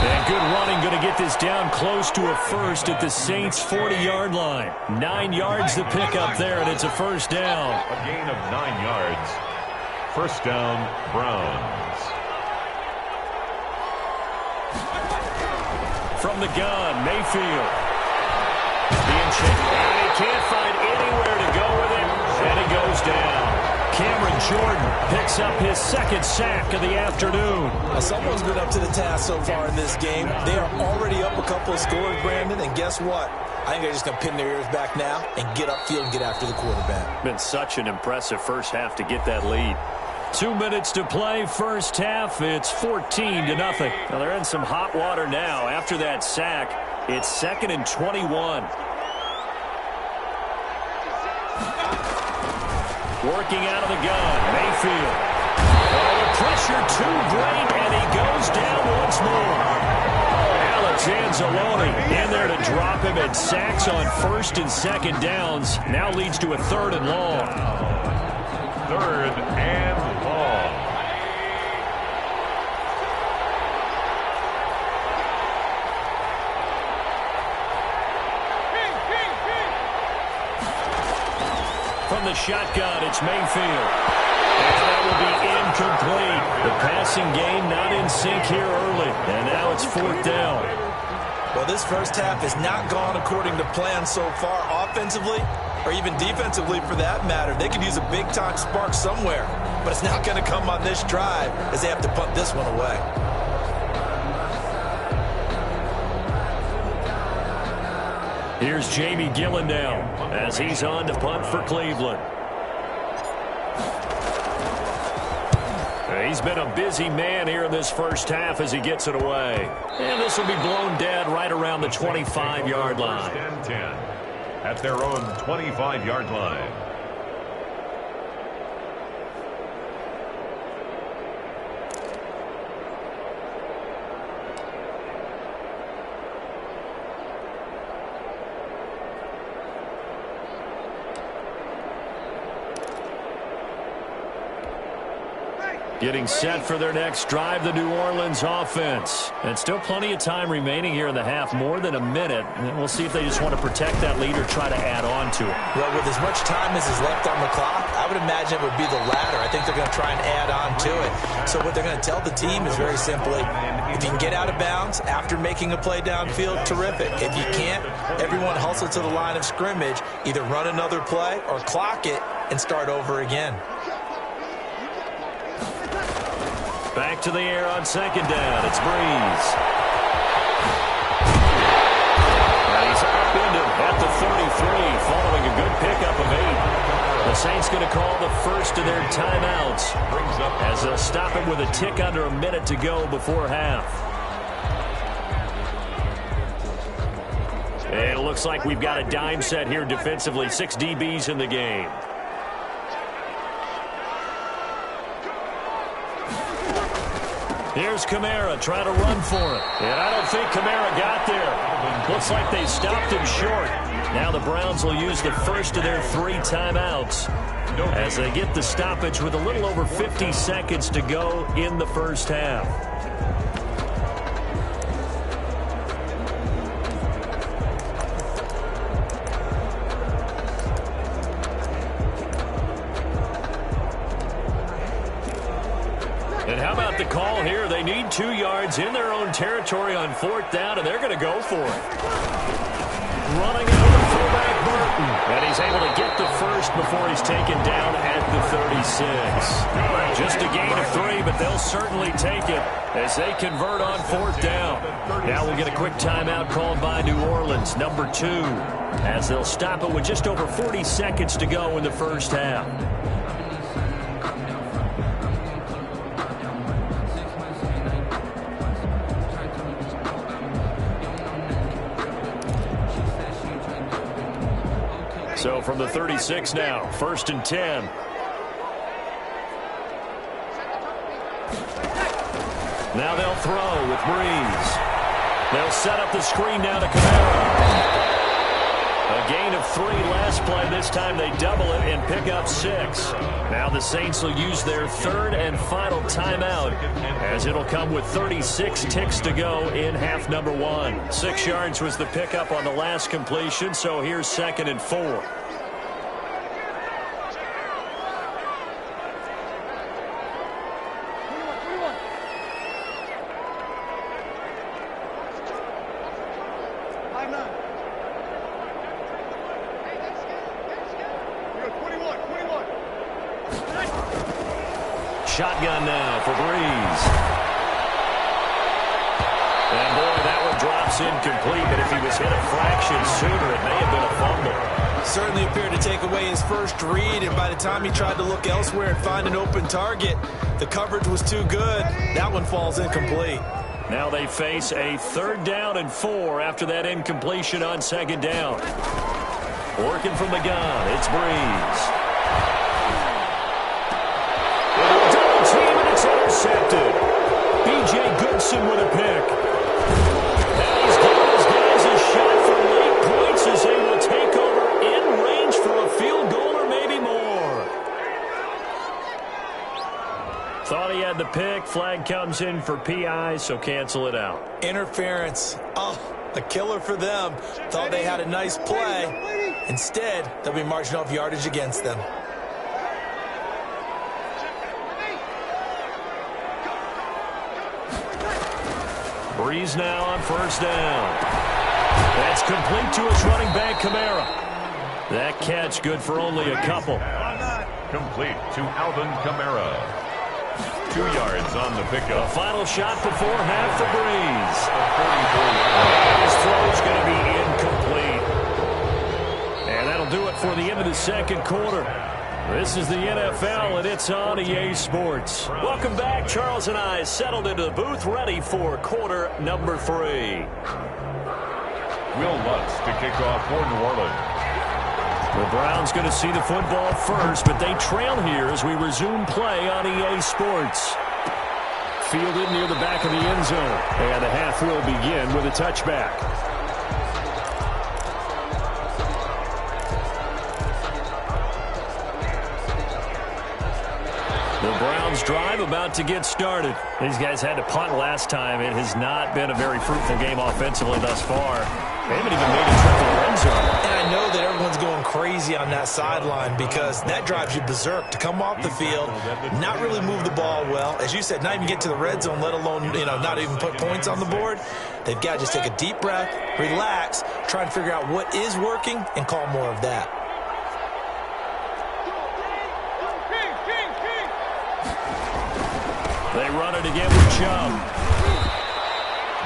And good running, going to get this down close to a first at the Saints' 40-yard line. 9 yards to pick up there, and it's a first down. A gain of 9 yards. First down, Browns. From the gun, Mayfield. Being checked, and he can't find anywhere to go with it, and he goes down. Cameron Jordan picks up his 2nd sack of the afternoon. Now, someone's been up to the task so far in this game. They are already up a couple of scores, Brandon, and guess what? I think they're just going to pin their ears back now and get upfield and get after the quarterback. Been such an impressive first half to get that lead. 2 minutes to play, first half. It's 14-0. Now they're in some hot water now. After that sack, it's 2nd and 21. Working out of the gun, Mayfield. Oh, the pressure too great, and he goes down once more. Alex Anzalone in there to drop him, and sacks on 1st and 2nd downs. Now leads to a 3rd and long. 3rd and long. From the shotgun, it's Mayfield. And that will be incomplete. The passing game not in sync here early. And now it's 4th down. Well, this first half has not gone according to plan so far offensively or even defensively for that matter. They could use a big-time spark somewhere, but it's not going to come on this drive as they have to punt this one away. Here's Jamie Gillen now as he's on to punt for Cleveland. He's been a busy man here in this first half as he gets it away. And this will be blown dead right around the 25-yard line. First and 10 at their own 25-yard line. Getting set for their next drive, the New Orleans offense. And still plenty of time remaining here in the half, more than a minute. And we'll see if they just want to protect that lead or try to add on to it. Well, with as much time as is left on the clock, I would imagine it would be the latter. I think they're going to try and add on to it. So what they're going to tell the team is very simply, if you can get out of bounds after making a play downfield, terrific. If you can't, everyone hustle to the line of scrimmage, either run another play or clock it and start over again. Back to the air on second down. It's Breeze. And he's upended at the 33 following a good pickup of 8. The Saints going to call the first of their timeouts as they'll stop him with a tick under a minute to go before half. And it looks like we've got a dime set here defensively. 6 DBs in the game. Here's Kamara trying to run for it. And I don't think Kamara got there. Looks like they stopped him short. Now the Browns will use the first of their 3 timeouts as they get the stoppage with a little over 50 seconds to go in the first half. And how about the call here? They need 2 yards in their own territory on 4th down, and they're going to go for it. Running out of fullback Burton. And he's able to get the first before he's taken down at the 36. Just a gain of 3, but they'll certainly take it as they convert on 4th down. Now we'll get a quick timeout called by New Orleans, number 2, as they'll stop it with just over 40 seconds to go in the first half. So from the 36 now, 1st and 10. Now they'll throw with Breeze. They'll set up the screen now to Kamara. A gain of 3 last play. This time they double it and pick up 6. Now the Saints will use their 3rd and final timeout as it'll come with 36 ticks to go in half number 1. 6 yards was the pickup on the last completion, so here's 2nd and 4. Shotgun now for Breeze. And boy, that one drops incomplete, but if he was hit a fraction sooner, it may have been a fumble. Certainly appeared to take away his first read, and by the time he tried to look elsewhere and find an open target, the coverage was too good. That one falls incomplete. Now they face a 3rd down and 4 after that incompletion on 2nd down. Working from the gun, it's Breeze. Intercepted. B.J. Goodson with a pick. And he's giving his guys a shot for late points as they will take over in range for a field goal or maybe more. Thought he had the pick. Flag comes in for PI, so cancel it out. Interference. Oh, a killer for them. Thought they had a nice play. Instead, they'll be marching off yardage against them. Breeze now on first down. That's complete to his running back, Kamara. That catch good for only a couple. Complete to Alvin Kamara. 2 yards on the pickup. A final shot before half for Breeze. His throw's going to be incomplete. And that'll do it for the end of the second quarter. This is the NFL, and it's on EA Sports. Welcome back. Charles and I settled into the booth, ready for quarter number 3. Will Lutz to kick off for New Orleans. The Browns going to see the football first, but they trail here as we resume play on EA Sports. Fielded near the back of the end zone, and the half will begin with a touchback. The Browns drive about to get started. These guys had to punt last time. It has not been a very fruitful game offensively thus far. They haven't even made a trip to the end zone. And I know that everyone's going crazy on that sideline because that drives you berserk to come off the field, not really move the ball well. As you said, not even get to the red zone, let alone, not even put points on the board. They've got to just take a deep breath, relax, try and figure out what is working and call more of that. They run it again with Chubb.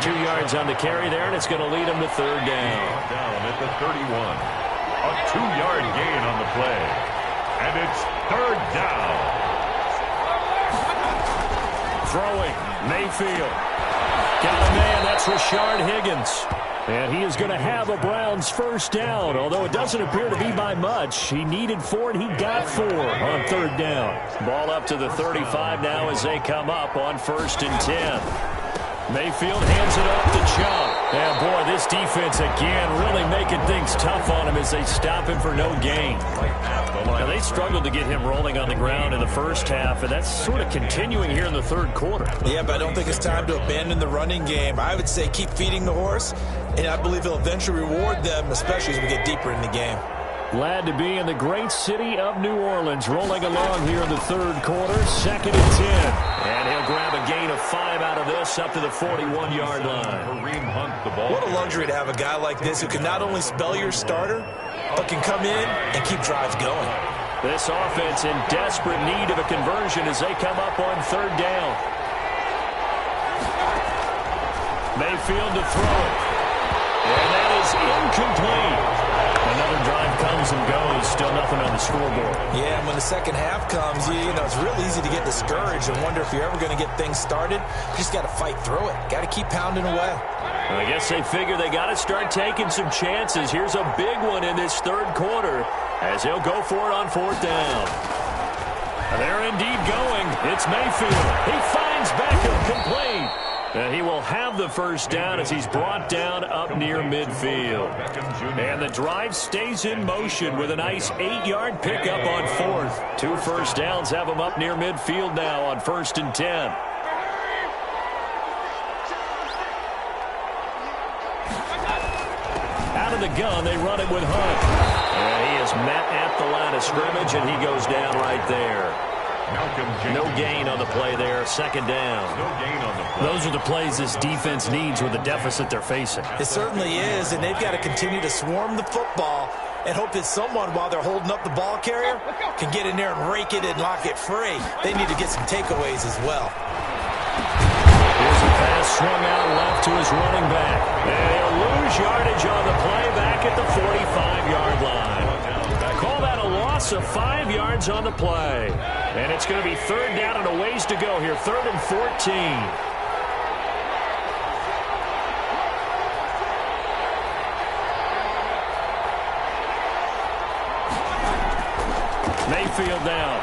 2 yards on the carry there, and it's going to lead them to third down. Down at the 31. A 2-yard gain on the play. And it's third down. Throwing, Mayfield. Got a man, that's Rashard Higgins. And he is going to have a Browns first down, although it doesn't appear to be by much. He needed 4, and he got 4 on third down. Ball up to the 35 now as they come up on first and 10. Mayfield hands it off to Chubb. And, boy, this defense again really making things tough on him as they stop him for no gain. Now, they struggled to get him rolling on the ground in the first half, and that's sort of continuing here in the third quarter. Yeah, but I don't think it's time to abandon the running game. I would say keep feeding the horse, and I believe he'll eventually reward them, especially as we get deeper in the game. Glad to be in the great city of New Orleans, rolling along here in the third quarter, 2nd and 10. And he'll grab a gain of 5 out of this up to the 41-yard line. Kareem Hunt, the ball. What a luxury to have a guy like this who can not only spell your starter, but can come in and keep drives going. This offense in desperate need of a conversion as they come up on third down. Mayfield to throw it. And that is incomplete. Another drive comes and goes. Still nothing on the scoreboard. Yeah, and when the second half comes, it's real easy to get discouraged and wonder if you're ever going to get things started. You just got to fight through it. Got to keep pounding away. Well, I guess they figure they got to start taking some chances. Here's a big one in this third quarter as they'll go for it on fourth down. And they're indeed going. It's Mayfield. He finds Beckham complete. And he will have the first down as he's brought down up near midfield. And the drive stays in motion with a nice 8-yard pickup on fourth. 2 first downs have him up near midfield now on first and 10. Out of the gun, they run it with Hunt. And he is met at the line of scrimmage, and he goes down right there. No gain on the play there. Second down. No gain on the play. Those are the plays this defense needs with the deficit they're facing. It certainly is, and they've got to continue to swarm the football and hope that someone, while they're holding up the ball carrier, can get in there and rake it and lock it free. They need to get some takeaways as well. Here's a pass swung out left to his running back. And he'll lose yardage on the play back at the 45-yard line. Call that a loss of 5 yards on the play. And it's going to be third down and a ways to go here. 3rd and 14. Mayfield down.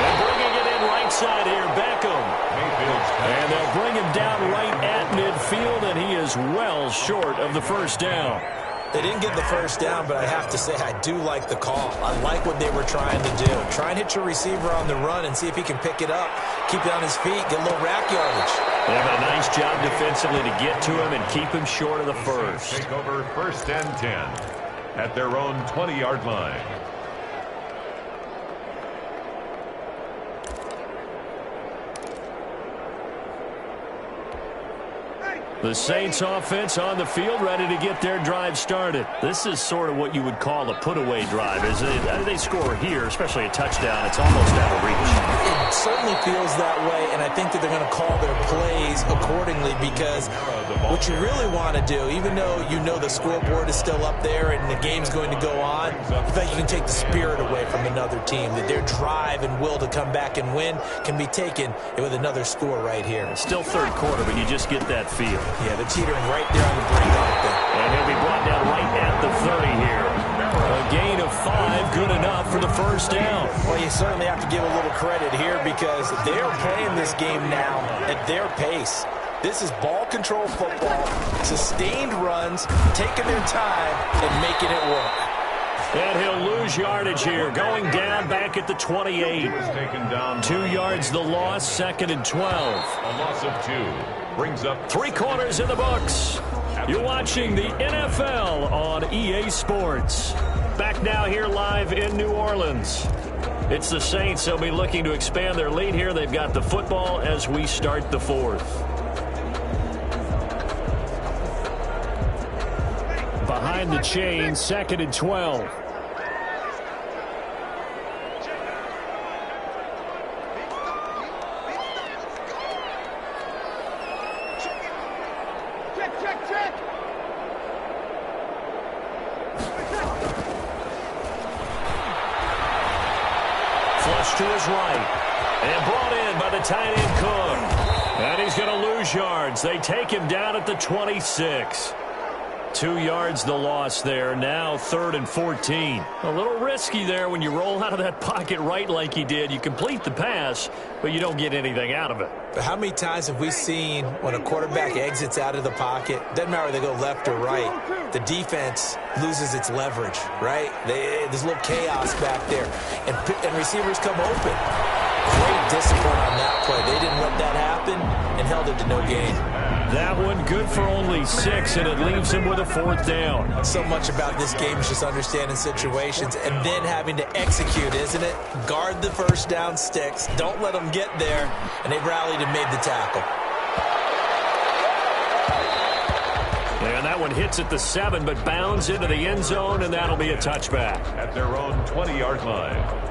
And bringing it in right side here, Beckham. And they'll bring him down right at midfield, and he is well short of the first down. They didn't get the first down, but I have to say I do like the call. I like what they were trying to do. Try and hit your receiver on the run and see if he can pick it up, keep it on his feet, get a little rack yardage. They have a nice job defensively to get to him and keep him short of the first. Take over first and 10 at their own 20-yard line. The Saints offense on the field, ready to get their drive started. This is sort of what you would call a put-away drive. As they score here, especially a touchdown, it's almost out of reach. It certainly feels that way, and I think that they're going to call their plays accordingly, because what you really want to do, even though you know the scoreboard is still up there and the game's going to go on, I think you can take the spirit away from another team, that their drive and will to come back and win can be taken with another score right here. It's still third quarter, but you just get that feel. Yeah, they're teetering right there on the brink, aren't they? And he'll be brought down right at the 30 here. A gain of 5, good enough for the first down. Well, you certainly have to give a little credit here, because they're playing this game now at their pace. This is ball control football, sustained runs, taking their time and making it work. And he'll lose yardage here, going down back at the 28. 2 yards the loss, 2nd and 12. A loss of 2. Brings up 3 quarters in the books. You're watching the NFL on EA Sports. Back now here live in New Orleans. It's the Saints. They'll be looking to expand their lead here. They've got the football as we start the 4th. Behind the chain, 2nd and 12. Flush to his right. And brought in by the tight end Cook. And he's going to lose yards. They take him down at the 26. 2 yards the loss there. Now 3rd and 14. A little risky there when you roll out of that pocket right like he did. You complete the pass, but you don't get anything out of it. But how many times have we seen when a quarterback exits out of the pocket, doesn't matter whether they go left or right, the defense loses its leverage, right? There's a little chaos back there, and receivers come open. Great discipline on that play. They didn't let that happen and held it to no gain. That one good for only 6, and it leaves him with a 4th down. So much about this game is just understanding situations and then having to execute, isn't it? Guard the first down sticks. Don't let them get there. And they rallied and made the tackle. And that one hits at the 7, but bounds into the end zone, and that'll be a touchback. At their own 20-yard line.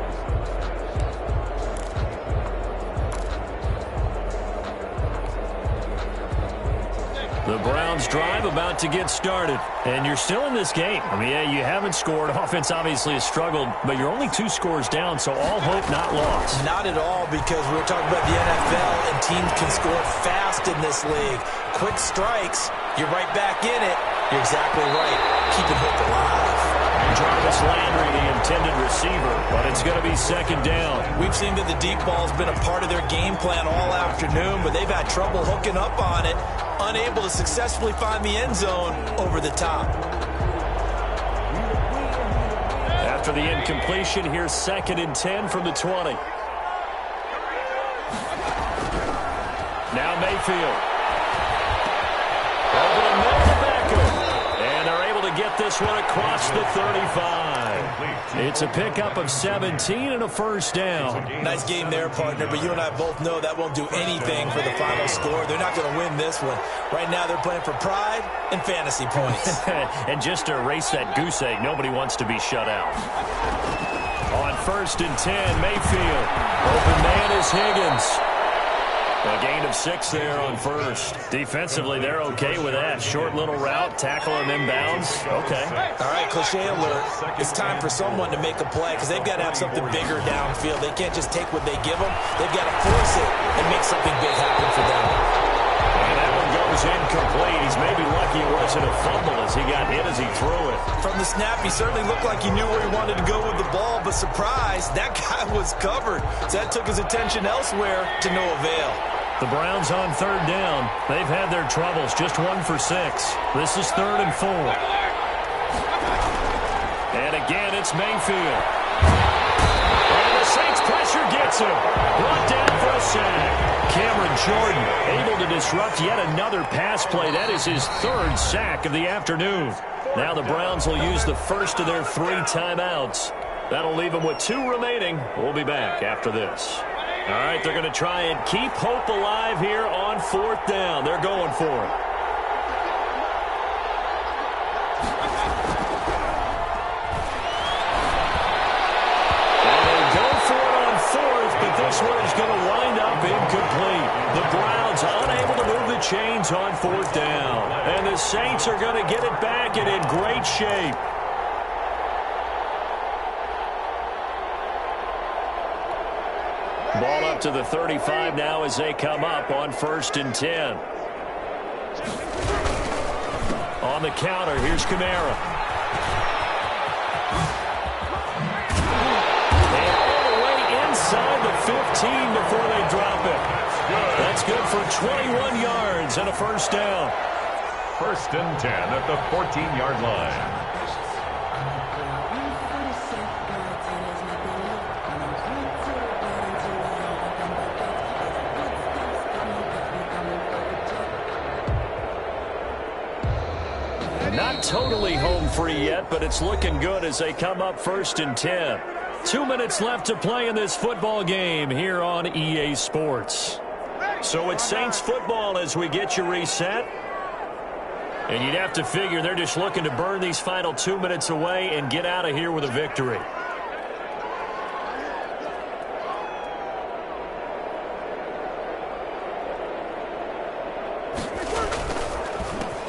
The Browns drive about to get started. And you're still in this game. I mean, yeah, you haven't scored. Offense obviously has struggled, but you're only 2 scores down, so all hope not lost. Not at all, because we're talking about the NFL, and teams can score fast in this league. Quick strikes, you're right back in it. You're exactly right. Keep it hooked alive. Jarvis Landry, the intended receiver, but it's going to be 2nd down. We've seen that the deep ball's been a part of their game plan all afternoon, but they've had trouble hooking up on it, unable to successfully find the end zone over the top. After the incompletion, here's 2nd and 10 from the 20. Now Mayfield. Over the middle of Beckham. And they're able to get this one across the 35. It's a pickup of 17 and a 1st down. Nice game there, partner, but you and I both know that won't do anything for the final score. They're not going to win this one. Right now they're playing for pride and fantasy points. And just to erase that goose egg, nobody wants to be shut out. On 1st and 10, Mayfield. Open man is Higgins. A gain of 6 there on 1st. Defensively, they're okay with that. Short little route, tackle and inbounds. Okay. All right, cliche alert. It's time for someone to make a play, because they've got to have something bigger downfield. They can't just take what they give them. They've got to force it and make something big happen for them. And that one goes incomplete. He's maybe lucky it wasn't a fumble as he got hit as he threw it. From the snap, he certainly looked like he knew where he wanted to go with the ball, but surprise, that guy was covered. So that took his attention elsewhere to no avail. The Browns on 3rd down. They've had their troubles, just 1 for 6. This is 3rd and 4. And again, it's Mayfield. And the Saints pressure gets him. Brought down for a sack. Cameron Jordan able to disrupt yet another pass play. That is his 3rd sack of the afternoon. Now the Browns will use the first of their 3 timeouts. That'll leave them with 2 remaining. We'll be back after this. All right, they're going to try and keep hope alive here on 4th down. They're going for it. yards on 4th down. And the Saints are going to get it back and in great shape. Ball up to the 35 now as they come up on 1st and 10. On the counter, here's Kamara. And all the way inside the 15 before they drop it. That's good for 21 yards and a 1st down. 1st and 10 at the 14-yard line. Not totally home free yet, but it's looking good as they come up 1st and 10. 2 minutes left to play in this football game here on EA Sports. So it's Saints football as we get you reset. And you'd have to figure they're just looking to burn these final 2 minutes away and get out of here with a victory.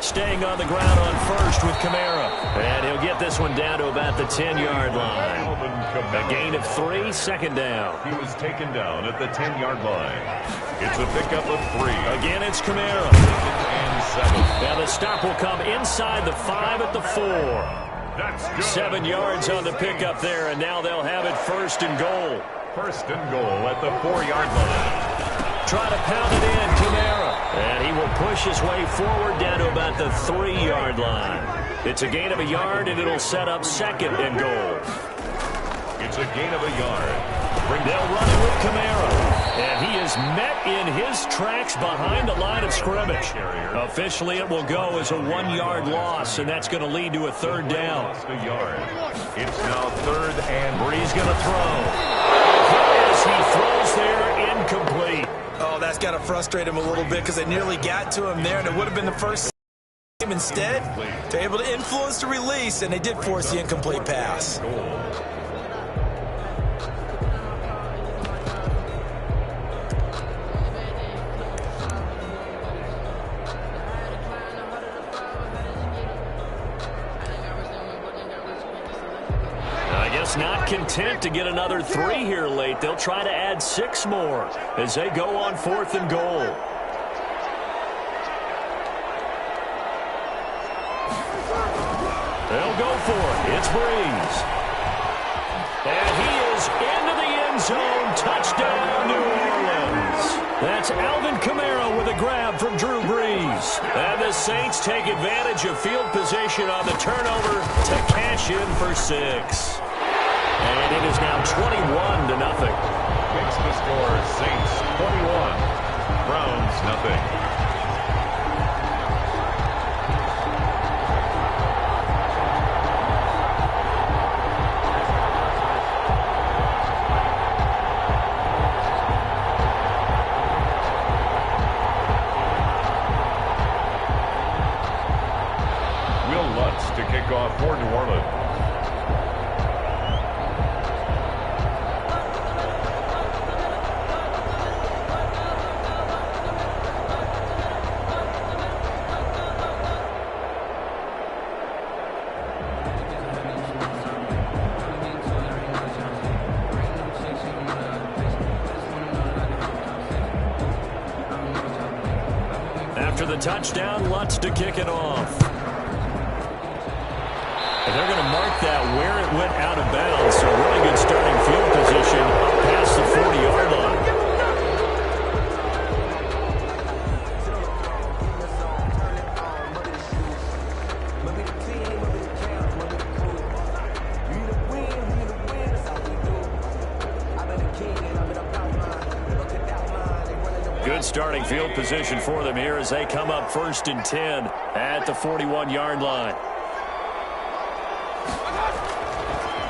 Staying on the ground on 1st with Kamara. And he'll get this one down to about the 10-yard line. A gain of 3, 2nd down. He was taken down at the 10-yard line. It's a pickup of 3. Again, it's Kamara. And 7. Now the stop will come inside the 5 at the 4. That's good. 7 yards on the pickup there, and now they'll have it 1st and goal. 1st and goal at the 4-yard line. Try to pound it in, Kamara. And he will push his way forward down to about the 3-yard line. It's a gain of a yard, and it'll set up 2nd and goal. It's a gain of a yard. They'll run it with Kamara. And he is met in his tracks behind the line of scrimmage. Officially, it will go as a 1-yard loss, and that's going to lead to a 3rd down. Lost a yard. It's now 3rd and Bree's going to throw. As he throws there, incomplete. Oh, that's got to frustrate him a little bit because they nearly got to him there, and it would have been the first game instead. They're able to influence the release, and they did force the incomplete pass. Not content to get another 3 here late. They'll try to add 6 more as they go on 4th and goal. They'll go for it. It's Breeze. And he is into the end zone. Touchdown, New Orleans. That's Alvin Kamara with a grab from Drew Brees. And the Saints take advantage of field position on the turnover to cash in for 6. And it is now 21-0. Makes the score Saints 21, Browns nothing. Will Lutz to kick off for New Orleans. After the touchdown, Lutz to kick it off. And they're going to mark that where it went out of bounds. So really good starting field position up past the 40-yard line. Good starting field position for them here as they come up 1st and 10 at the 41-yard line.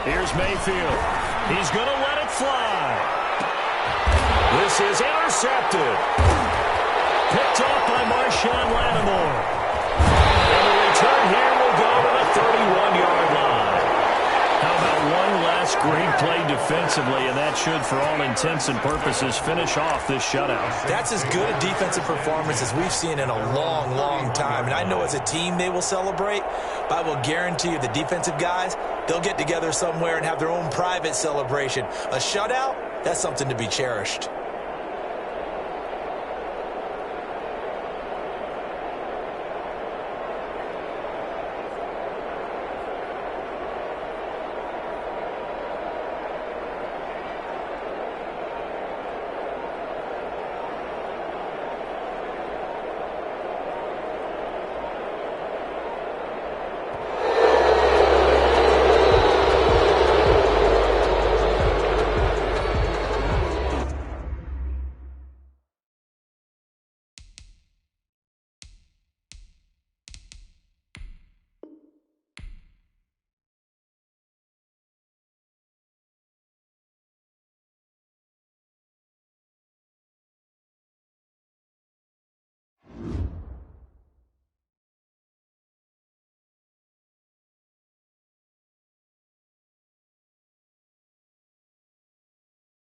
Here's Mayfield. He's going to let it fly. This is intercepted. Picked off by Marshawn Lattimore. And the return here will go to the 31-yard line. How about one last great played defensively, and that should, for all intents and purposes, finish off this shutout. That's as good a defensive performance as we've seen in a long, long time. And I know as a team they will celebrate, but I will guarantee you the defensive guys, they'll get together somewhere and have their own private celebration. A shutout, that's something to be cherished.